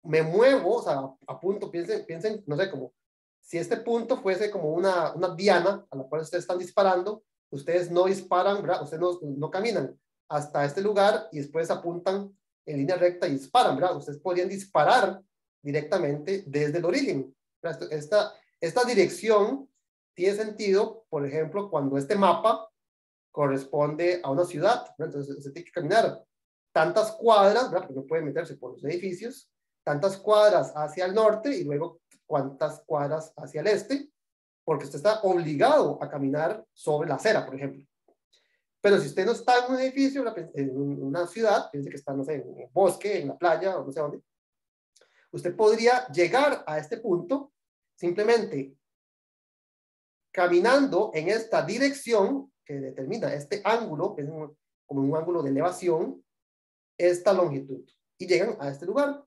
Me muevo, o sea, apunto, piensen, no sé, como si este punto fuese como una diana a la cual ustedes están disparando, ustedes no disparan, ¿verdad? Ustedes no caminan hasta este lugar y después apuntan en línea recta y disparan, ¿verdad? Ustedes podrían disparar directamente desde el origen. Esta dirección tiene sentido, por ejemplo, cuando este mapa corresponde a una ciudad, ¿verdad? Entonces se tiene que caminar tantas cuadras, ¿verdad? Porque no puede meterse por los edificios, tantas cuadras hacia el norte y luego cuántas cuadras hacia el este, porque usted está obligado a caminar sobre la acera, por ejemplo. Pero si usted no está en un edificio, en una ciudad, piense que está, no sé, en un bosque, en la playa, o no sé dónde, usted podría llegar a este punto simplemente caminando en esta dirección que determina este ángulo, que es como un ángulo de elevación, esta longitud. Y llegan a este lugar.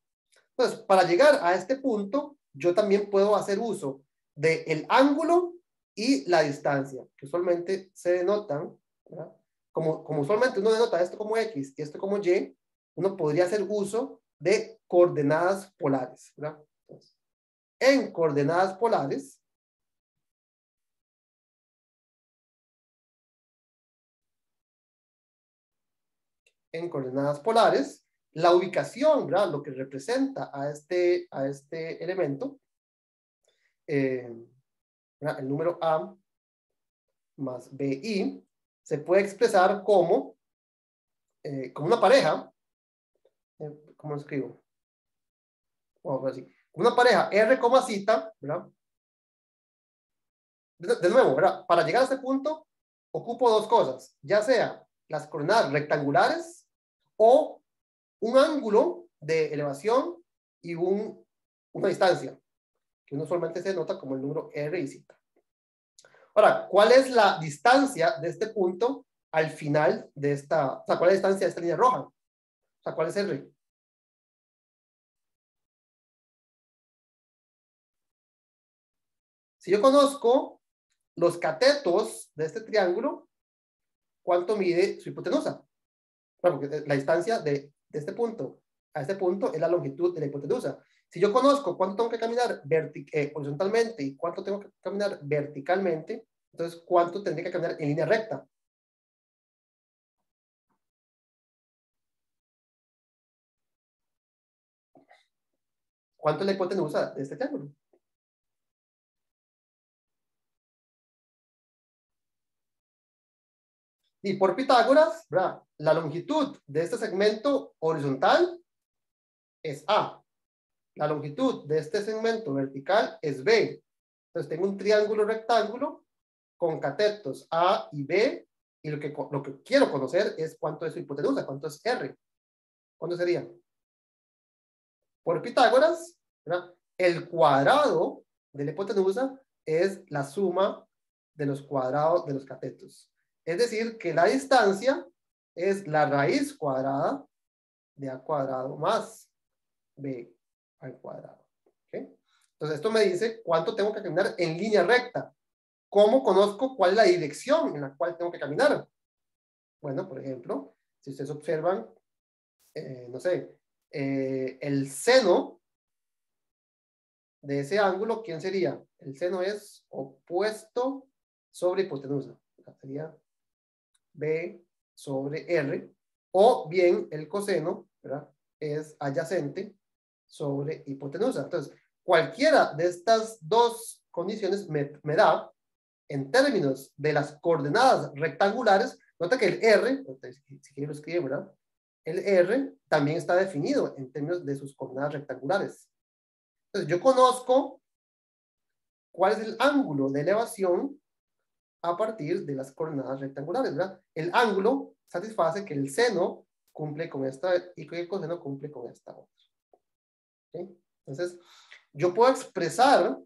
Entonces, para llegar a este punto, yo también puedo hacer uso del ángulo y la distancia, que usualmente se denotan, ¿verdad? Como usualmente uno denota esto como X y esto como Y, uno podría hacer uso de coordenadas polares, ¿verdad? Entonces, en coordenadas polares, la ubicación, ¿verdad? Lo que representa a este elemento, el número A más BI, se puede expresar como una pareja, ¿cómo lo escribo? Vamos a ver así. Una pareja R, ¿verdad? de nuevo, ¿verdad? Para llegar a este punto, ocupo dos cosas, ya sea las coordenadas rectangulares o un ángulo de elevación y una distancia, que uno usualmente se nota como el número R y Z. Ahora, ¿cuál es la distancia de este punto al final de esta, o sea, cuál es la distancia de esta línea roja? O sea, ¿cuál es R? Si yo conozco los catetos de este triángulo, ¿cuánto mide su hipotenusa? Bueno, porque la distancia de este punto a este punto es la longitud de la hipotenusa. Si yo conozco cuánto tengo que caminar horizontalmente y cuánto tengo que caminar verticalmente, entonces cuánto tendría que caminar en línea recta. ¿Cuánto es la hipotenusa de este triángulo? Y por Pitágoras, ¿verdad? La longitud de este segmento horizontal es A. La longitud de este segmento vertical es B. Entonces tengo un triángulo rectángulo con catetos A y B, y lo que quiero conocer es cuánto es su hipotenusa, cuánto es R. ¿Cuánto sería? Por Pitágoras, ¿verdad? El cuadrado de la hipotenusa es la suma de los cuadrados de los catetos. Es decir, que la distancia es la raíz cuadrada de A cuadrado más B al cuadrado. ¿Okay? Entonces, esto me dice cuánto tengo que caminar en línea recta. ¿Cómo conozco cuál es la dirección en la cual tengo que caminar? Bueno, por ejemplo, si ustedes observan, no sé, el seno de ese ángulo, ¿quién sería? El seno es opuesto sobre hipotenusa. Sería B sobre R. O bien el coseno, ¿verdad? Es adyacente sobre hipotenusa. Entonces, cualquiera de estas dos condiciones me da, en términos de las coordenadas rectangulares, nota que el R, si quiero lo escribir, ¿verdad? El R también está definido en términos de sus coordenadas rectangulares. Entonces, yo conozco cuál es el ángulo de elevación a partir de las coordenadas rectangulares, ¿verdad? El ángulo satisface que el seno cumple con esta y que el coseno cumple con esta otra. ¿Okay? Entonces, yo puedo expresar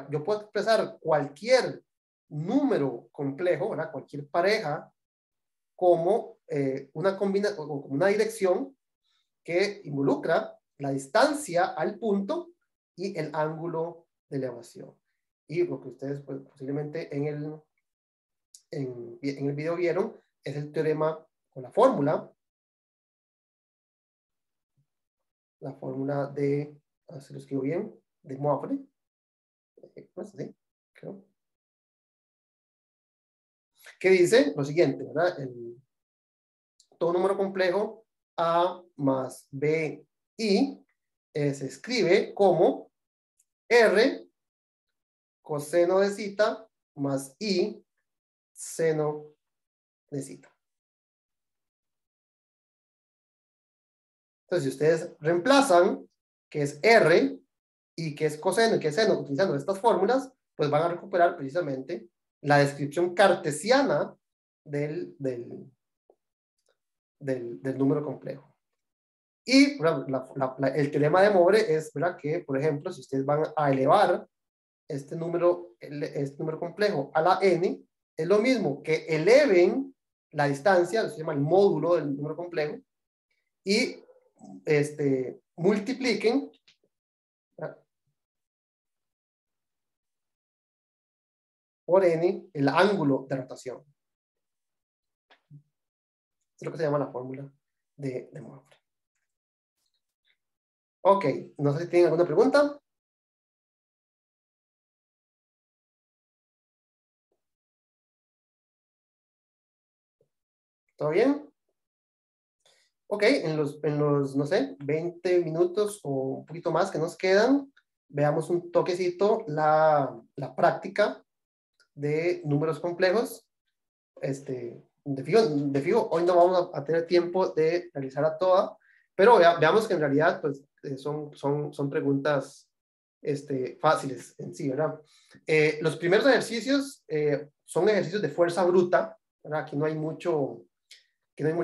yo puedo expresar cualquier número complejo, ¿verdad? Cualquier pareja, como como una dirección que involucra la distancia al punto y el ángulo de elevación. Y lo que ustedes pues, posiblemente en el video vieron es el teorema o la fórmula de, a ver si lo escribo bien, de Moivre. Pues, ¿sí? Creo. Que dice lo siguiente, ¿verdad? Todo número complejo A más B I se escribe como R coseno de zeta más I seno de zeta. Entonces, si ustedes reemplazan que es R y que es coseno y que es seno utilizando estas fórmulas, pues van a recuperar precisamente la descripción cartesiana del número complejo. Y el teorema de Moivre es, ¿verdad? Que, por ejemplo, si ustedes van a elevar este número complejo a la n, es lo mismo que eleven la distancia, se llama el módulo del número complejo, y multipliquen, ¿verdad? Por n el ángulo de rotación. Es lo que se llama la fórmula de Moivre. Ok, no sé si tienen alguna pregunta. ¿Todo bien? Ok, en los, no sé, 20 minutos o un poquito más que nos quedan, veamos un toquecito la práctica de números complejos. De fijo, hoy no vamos a tener tiempo de realizar a toda, pero veamos que en realidad pues, son preguntas fáciles en sí, ¿verdad? Los primeros ejercicios son ejercicios de fuerza bruta, ¿verdad? Aquí no hay mucho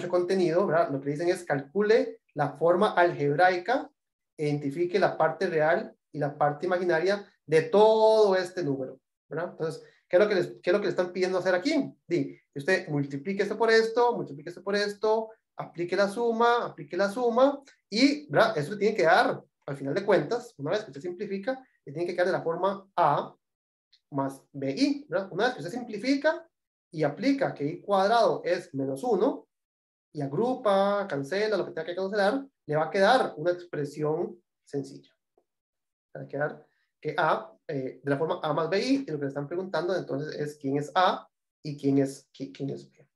contenido, ¿verdad? Lo que dicen es calcule la forma algebraica e identifique la parte real y la parte imaginaria de todo este número, ¿verdad? Entonces, ¿qué es lo que le están pidiendo hacer aquí? Usted multiplique esto por esto, aplique la suma, y, ¿verdad? Eso le tiene que dar, al final de cuentas, una vez que usted simplifica, le tiene que quedar de la forma A más BI, ¿verdad? Una vez que usted simplifica y aplica que I cuadrado es menos 1, y agrupa, cancela, lo que tenga que cancelar, le va a quedar una expresión sencilla. Le va a quedar que A, de la forma A más BI, y lo que le están preguntando entonces es quién es A y quién es B.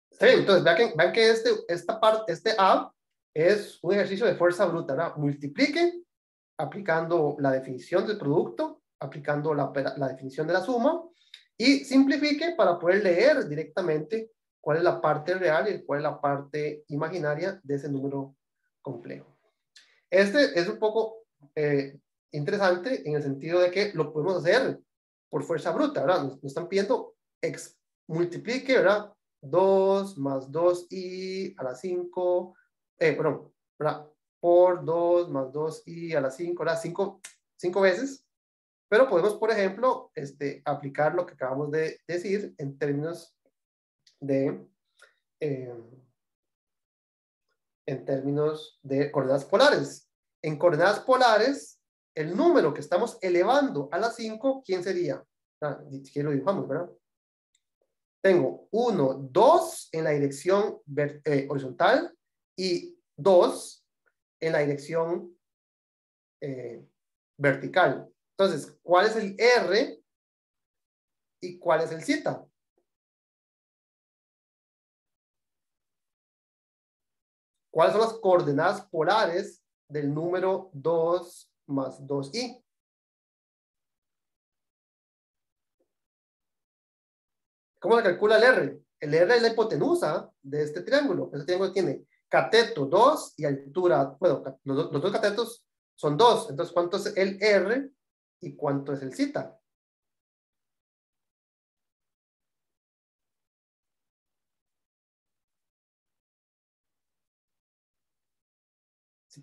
Está bien, entonces vean que este A es un ejercicio de fuerza bruta, ¿verdad? Multiplique aplicando la definición del producto, aplicando la definición de la suma, y simplifique para poder leer directamente cuál es la parte real y cuál es la parte imaginaria de ese número complejo. Este es un poco interesante en el sentido de que lo podemos hacer por fuerza bruta, ¿verdad? Nos están pidiendo multiplique, ¿verdad? 2 más 2i a la 5, perdón, ¿verdad? Por 2 más 2i a la 5, ¿verdad? 5 veces. Pero podemos, por ejemplo, aplicar lo que acabamos de decir en términos de coordenadas polares. En coordenadas polares, el número que estamos elevando a la 5, ¿quién sería? Si lo dibujamos, ¿verdad? Tengo 1, 2 en la dirección horizontal y 2 en la dirección vertical. Entonces, ¿cuál es el R y cuál es el Z? ¿Cuáles son las coordenadas polares del número 2 más 2i? ¿Cómo se calcula el R? El R es la hipotenusa de este triángulo. Este triángulo tiene cateto 2 y altura, bueno, los dos catetos son 2. Entonces, ¿cuánto es el R y cuánto es el Z?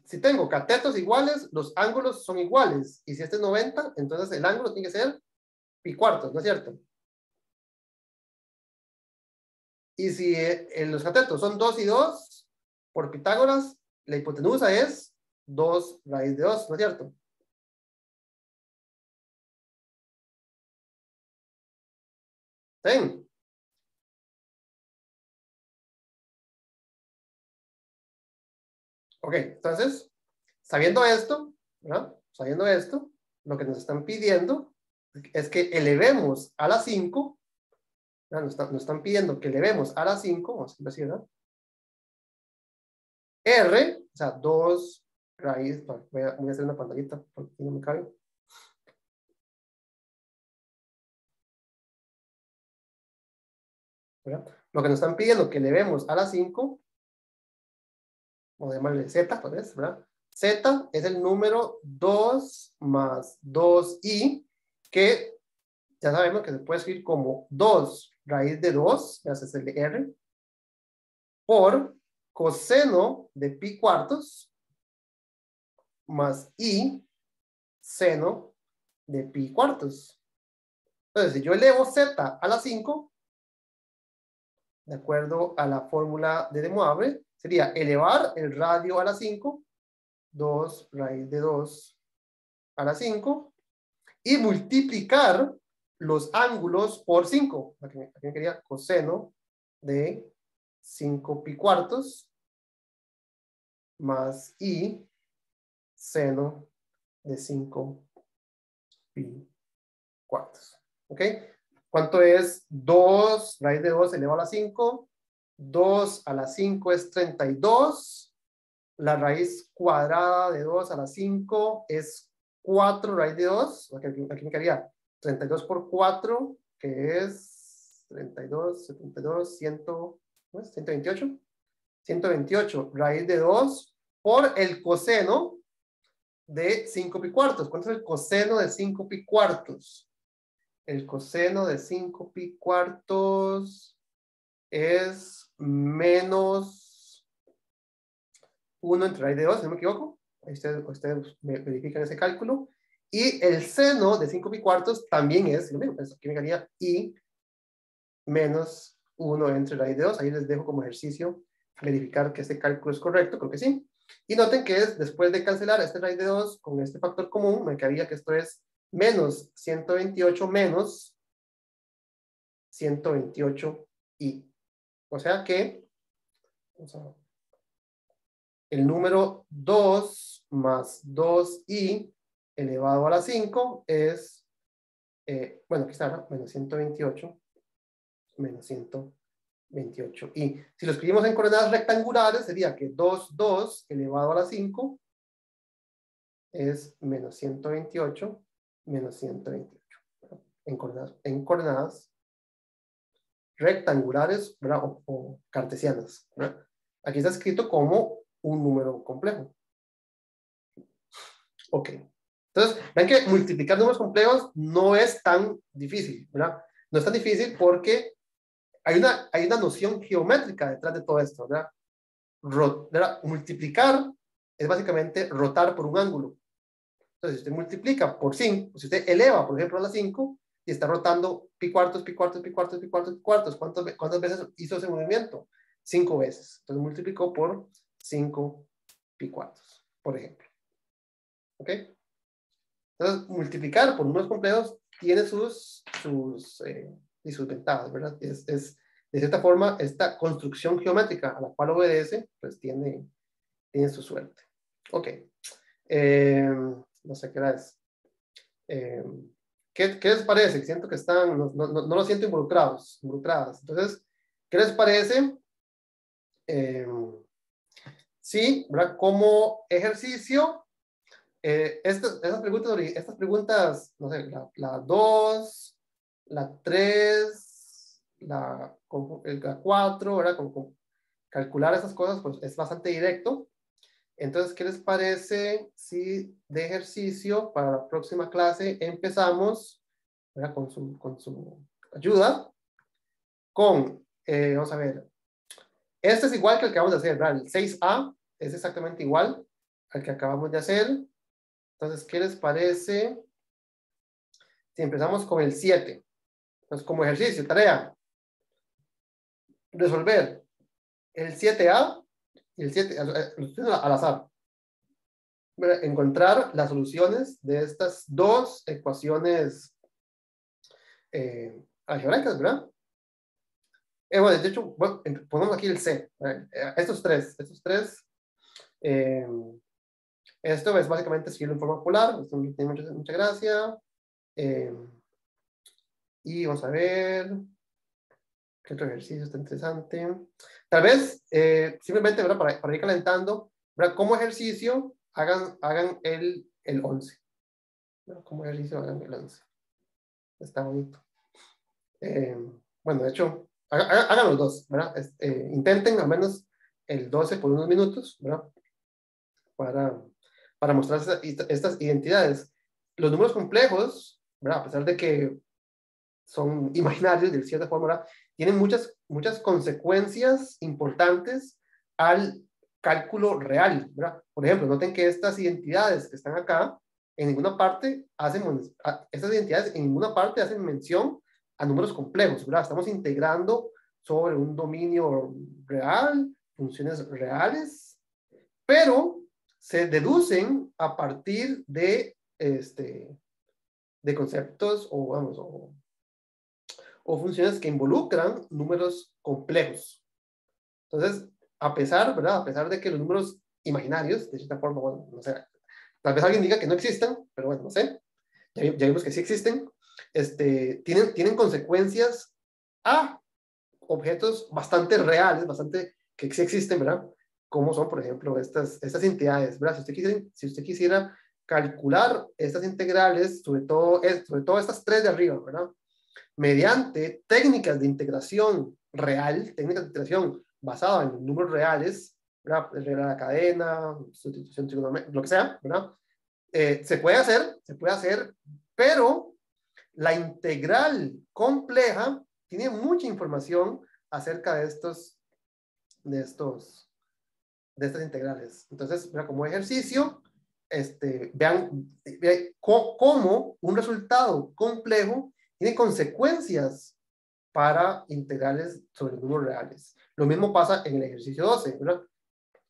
Si tengo catetos iguales, los ángulos son iguales. Y si este es 90, entonces el ángulo tiene que ser pi cuartos, ¿no es cierto? Y si los catetos son 2 y 2, por Pitágoras, la hipotenusa es 2 raíz de 2, ¿no es cierto? ¿Sí? Ok, entonces, sabiendo esto, ¿verdad? Sabiendo esto, lo que nos están pidiendo es que elevemos a la 5, nos están pidiendo que elevemos a la 5, vamos a decir, ¿verdad? R, o sea, 2 raíz, voy a hacer una pantallita porque no me cabe. ¿Verdad? Lo que nos están pidiendo que elevemos a la 5, o llamarle Z, pues, ¿verdad? Z es el número 2 más 2i, que ya sabemos que se puede escribir como 2 raíz de 2, ese es el R, por coseno de pi cuartos más i seno de pi cuartos. Entonces, si yo elevo Z a la 5, de acuerdo a la fórmula de De Moivre, sería elevar el radio a la 5, 2 raíz de 2 a la 5, y multiplicar los ángulos por 5. Aquí me quería coseno de 5 pi cuartos más i seno de 5 pi cuartos. ¿Ok? ¿Cuánto es 2 raíz de 2 elevado a la 5? 2 a la 5 es 32. La raíz cuadrada de 2 a la 5 es 4 raíz de 2. Aquí me quedaría 32 por 4, que es 32, 72, 128. 128 raíz de 2 por el coseno de 5 pi cuartos. ¿Cuánto es el coseno de 5 pi cuartos? El coseno de 5 pi cuartos es menos 1 entre raíz de 2, si no me equivoco. Ustedes verifican ese cálculo. Y el seno de 5 pi cuartos también es lo mismo. Aquí me quedaría i menos 1 entre raíz de 2. Ahí les dejo como ejercicio verificar que este cálculo es correcto. Creo que sí. Y noten que es después de cancelar este raíz de 2 con este factor común, me quedaría que esto es menos 128 menos 128i. O sea que el número 2 más 2i elevado a la 5 es, bueno, aquí está, ¿no? Menos 128 menos 128i. Si lo escribimos en coordenadas rectangulares, sería que 2 elevado a la 5 es menos 128 menos 128. En coordenadas rectangulares, ¿verdad? O cartesianas, ¿verdad? Aquí está escrito como un número complejo. Ok. Entonces, ven que multiplicar números complejos no es tan difícil, ¿verdad? No es tan difícil porque hay una noción geométrica detrás de todo esto, ¿verdad? ¿Verdad? Multiplicar es básicamente rotar por un ángulo. Entonces, si usted multiplica por 5, si usted eleva, por ejemplo, a la 5, y está rotando pi cuartos, pi cuartos, pi cuartos, pi cuartos, pi cuartos, ¿cuántas veces hizo ese movimiento? 5 veces. Entonces, multiplicó por 5 pi cuartos, por ejemplo. ¿Ok? Entonces, multiplicar por números complejos tiene sus ventajas, ¿verdad? De cierta forma, esta construcción geométrica a la cual obedece, pues tiene su suerte. Ok. No sé qué era eso. ¿Qué les parece? Siento que están, no lo siento involucradas. Entonces, ¿qué les parece? Sí, ¿verdad? Como ejercicio, estas preguntas, no sé, la 2, la 3, la 4, ¿verdad? Con calcular esas cosas, pues es bastante directo. Entonces, ¿qué les parece si de ejercicio para la próxima clase empezamos, ¿verdad? Con su ayuda, vamos a ver, este es igual que el que acabamos de hacer, ¿verdad? El 6A es exactamente igual al que acabamos de hacer. Entonces, ¿qué les parece si empezamos con el 7? Entonces, como ejercicio, tarea, resolver el 7A y el 7 al azar. Encontrar las soluciones de estas dos ecuaciones algebraicas, ¿verdad? Bueno, de hecho, bueno, ponemos aquí el C. Estos tres. Esto es básicamente escribirlo en forma polar. Esto no tiene mucha gracia. Y vamos a ver qué otro ejercicio está interesante. Tal vez, simplemente, ¿verdad? Para ir calentando, ¿verdad? Como ejercicio, hagan el 11. ¿Verdad? Como ejercicio, hagan el 11. Está bonito. Bueno, de hecho, hagan los dos, ¿verdad? Intenten al menos el 12 por unos minutos, ¿verdad? Para mostrar estas identidades. Los números complejos, ¿verdad? A pesar de que son imaginarios de cierta forma, ¿verdad? Tienen muchas consecuencias importantes al cálculo real, ¿verdad? Por ejemplo, noten que estas identidades que están acá, en ninguna parte estas identidades en ninguna parte hacen mención a números complejos, ¿verdad? Estamos integrando sobre un dominio real, funciones reales, pero se deducen a partir de conceptos o funciones que involucran números complejos. Entonces, ¿verdad? A pesar de que los números imaginarios, de cierta forma, bueno, no sé, tal vez alguien diga que no existen, pero bueno, no sé, ya vimos que sí existen, tienen consecuencias a objetos bastante reales, bastante que sí existen, ¿verdad? Como son, por ejemplo, estas entidades, ¿verdad? Si usted quisiera calcular estas integrales, sobre todo estas tres de arriba, ¿verdad? Mediante técnicas de integración real, técnicas de integración basadas en números reales, ¿verdad? Regla de la cadena, sustitución trigonométrica, lo que sea, ¿verdad? Se puede hacer, pero la integral compleja tiene mucha información acerca de estas integrales. Entonces, como ejercicio, vean cómo un resultado complejo tiene consecuencias para integrales sobre números reales. Lo mismo pasa en el ejercicio 12, ¿verdad?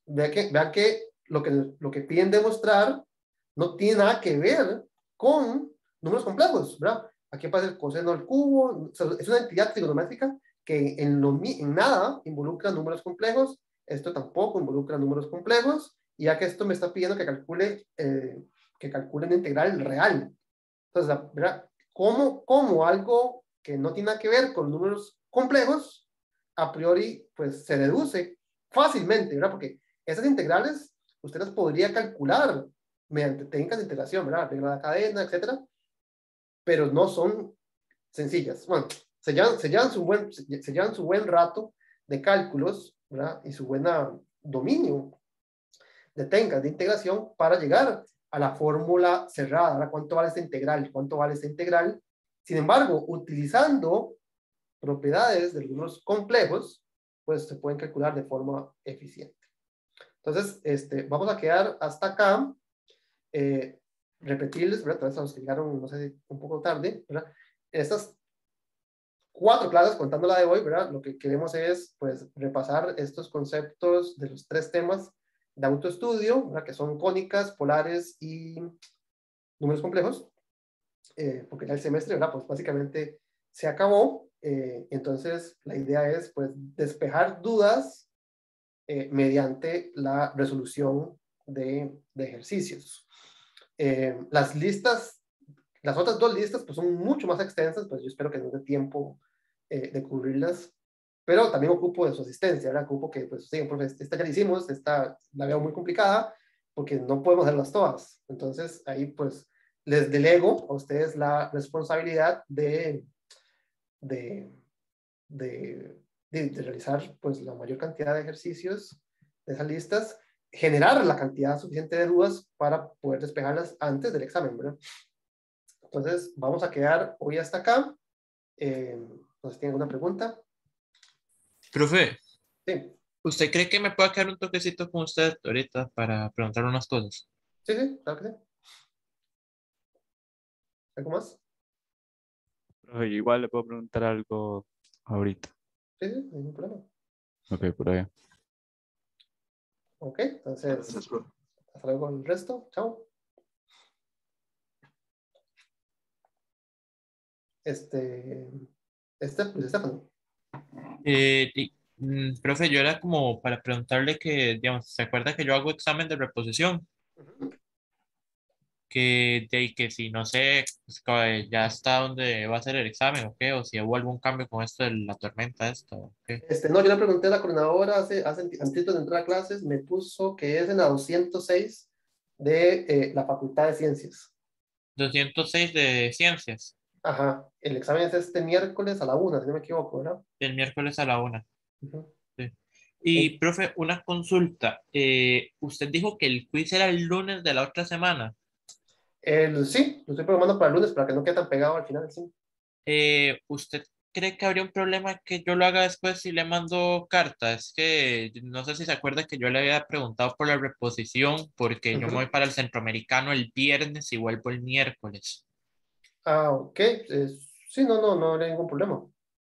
Vean que lo que piden demostrar no tiene nada que ver con números complejos, ¿verdad? Aquí aparece el coseno al cubo, o sea, es una entidad trigonométrica que en nada involucra números complejos, esto tampoco involucra números complejos, y ya que esto me está pidiendo que calcule una integral real. Entonces, ¿verdad? ¿Cómo algo que no tiene nada que ver con números complejos, a priori, pues se deduce fácilmente, ¿verdad? Porque esas integrales usted las podría calcular mediante técnicas de integración, ¿verdad? Regla de la cadena, etcétera, pero no son sencillas. Bueno, se llevan su buen rato de cálculos, ¿verdad? Y su buen dominio de técnicas de integración para llegar a la fórmula cerrada, ¿verdad? ¿Cuánto vale esta integral? ¿Cuánto vale esta integral? Sin embargo, utilizando propiedades de los números complejos, pues se pueden calcular de forma eficiente. Entonces, vamos a quedar hasta acá. Repetirles, ¿verdad? Todos los que llegaron, no sé, un poco tarde, ¿verdad? Estas 4 clases, contando la de hoy, ¿verdad? Lo que queremos es, pues, repasar estos conceptos de los 3 temas de autoestudio, ¿verdad? Que son cónicas, polares y números complejos, porque ya el semestre, ¿verdad? Pues básicamente se acabó. Entonces, la idea es, pues, despejar dudas mediante la resolución de ejercicios. Las otras 2 listas, pues son mucho más extensas, pues yo espero que nos dé tiempo de cubrirlas, pero también ocupo de su asistencia, ¿verdad? Ocupo que, pues, sí, profe, esta ya la hicimos, esta la veo muy complicada, porque no podemos hacerlas todas. Entonces, ahí, pues, les delego a ustedes la responsabilidad de, de realizar, pues, la mayor cantidad de ejercicios de esas listas, generar la cantidad suficiente de dudas para poder despejarlas antes del examen, ¿verdad? Entonces, vamos a quedar hoy hasta acá. No sé si tienen alguna pregunta. Profe, Sí, ¿usted cree que me pueda quedar un toquecito con usted ahorita para preguntar unas cosas? sí, claro que sí. ¿Algo más? Profe, yo igual le puedo preguntar algo ahorita. Sí, ningún problema. Ok, por ahí. Ok, entonces, Gracias, profe. hasta luego con el resto. Chao. Pues, Estefano. Profe, yo era como para preguntarle que, digamos, ¿se acuerda que yo hago examen de reposición? Ujú. Que si no sé, pues, ya está donde va a ser el examen o qué, o si hubo algún cambio con esto de la tormenta, esto, o qué. No, yo le pregunté a la coordinadora antes de entrar a clases, me puso que es en la 206 de la Facultad de Ciencias. 206 de ciencias, Ajá, el examen es este miércoles a la 1, si no me equivoco, ¿verdad? del miércoles a la 1. Ujú. Sí. Eh, Y, profe, una consulta. Usted dijo que el quiz era el lunes de la otra semana. sí, lo estoy programando para el lunes para que no quede tan pegado al final, sí. ¿Usted cree que habría un problema que yo lo haga después si le mando carta? Es que no sé si se acuerda que yo le había preguntado por la reposición porque yo me voy Ujú. para el centroamericano el viernes y vuelvo el miércoles. Ok, sí, no hay ningún problema.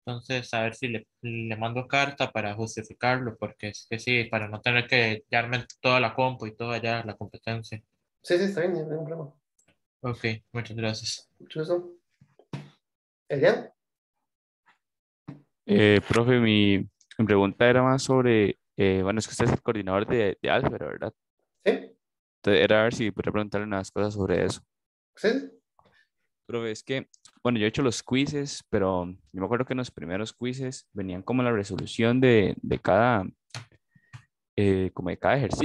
Entonces, a ver si le mando carta para justificarlo, porque es que sí, para no tener que darme toda la compu y toda ya la competencia. Sí, está bien, no hay ningún problema. Ok, muchas gracias. Mucho gusto. Elian, Profe, mi pregunta era más sobre, bueno, es que usted es el coordinador de álgebra, ¿verdad? sí, Entonces, era a ver si podría preguntarle unas cosas sobre eso. sí, Profe, es que, bueno, yo he hecho los quizzes, pero yo me acuerdo que en los primeros quizzes venían como la resolución de cada, como de cada ejercicio.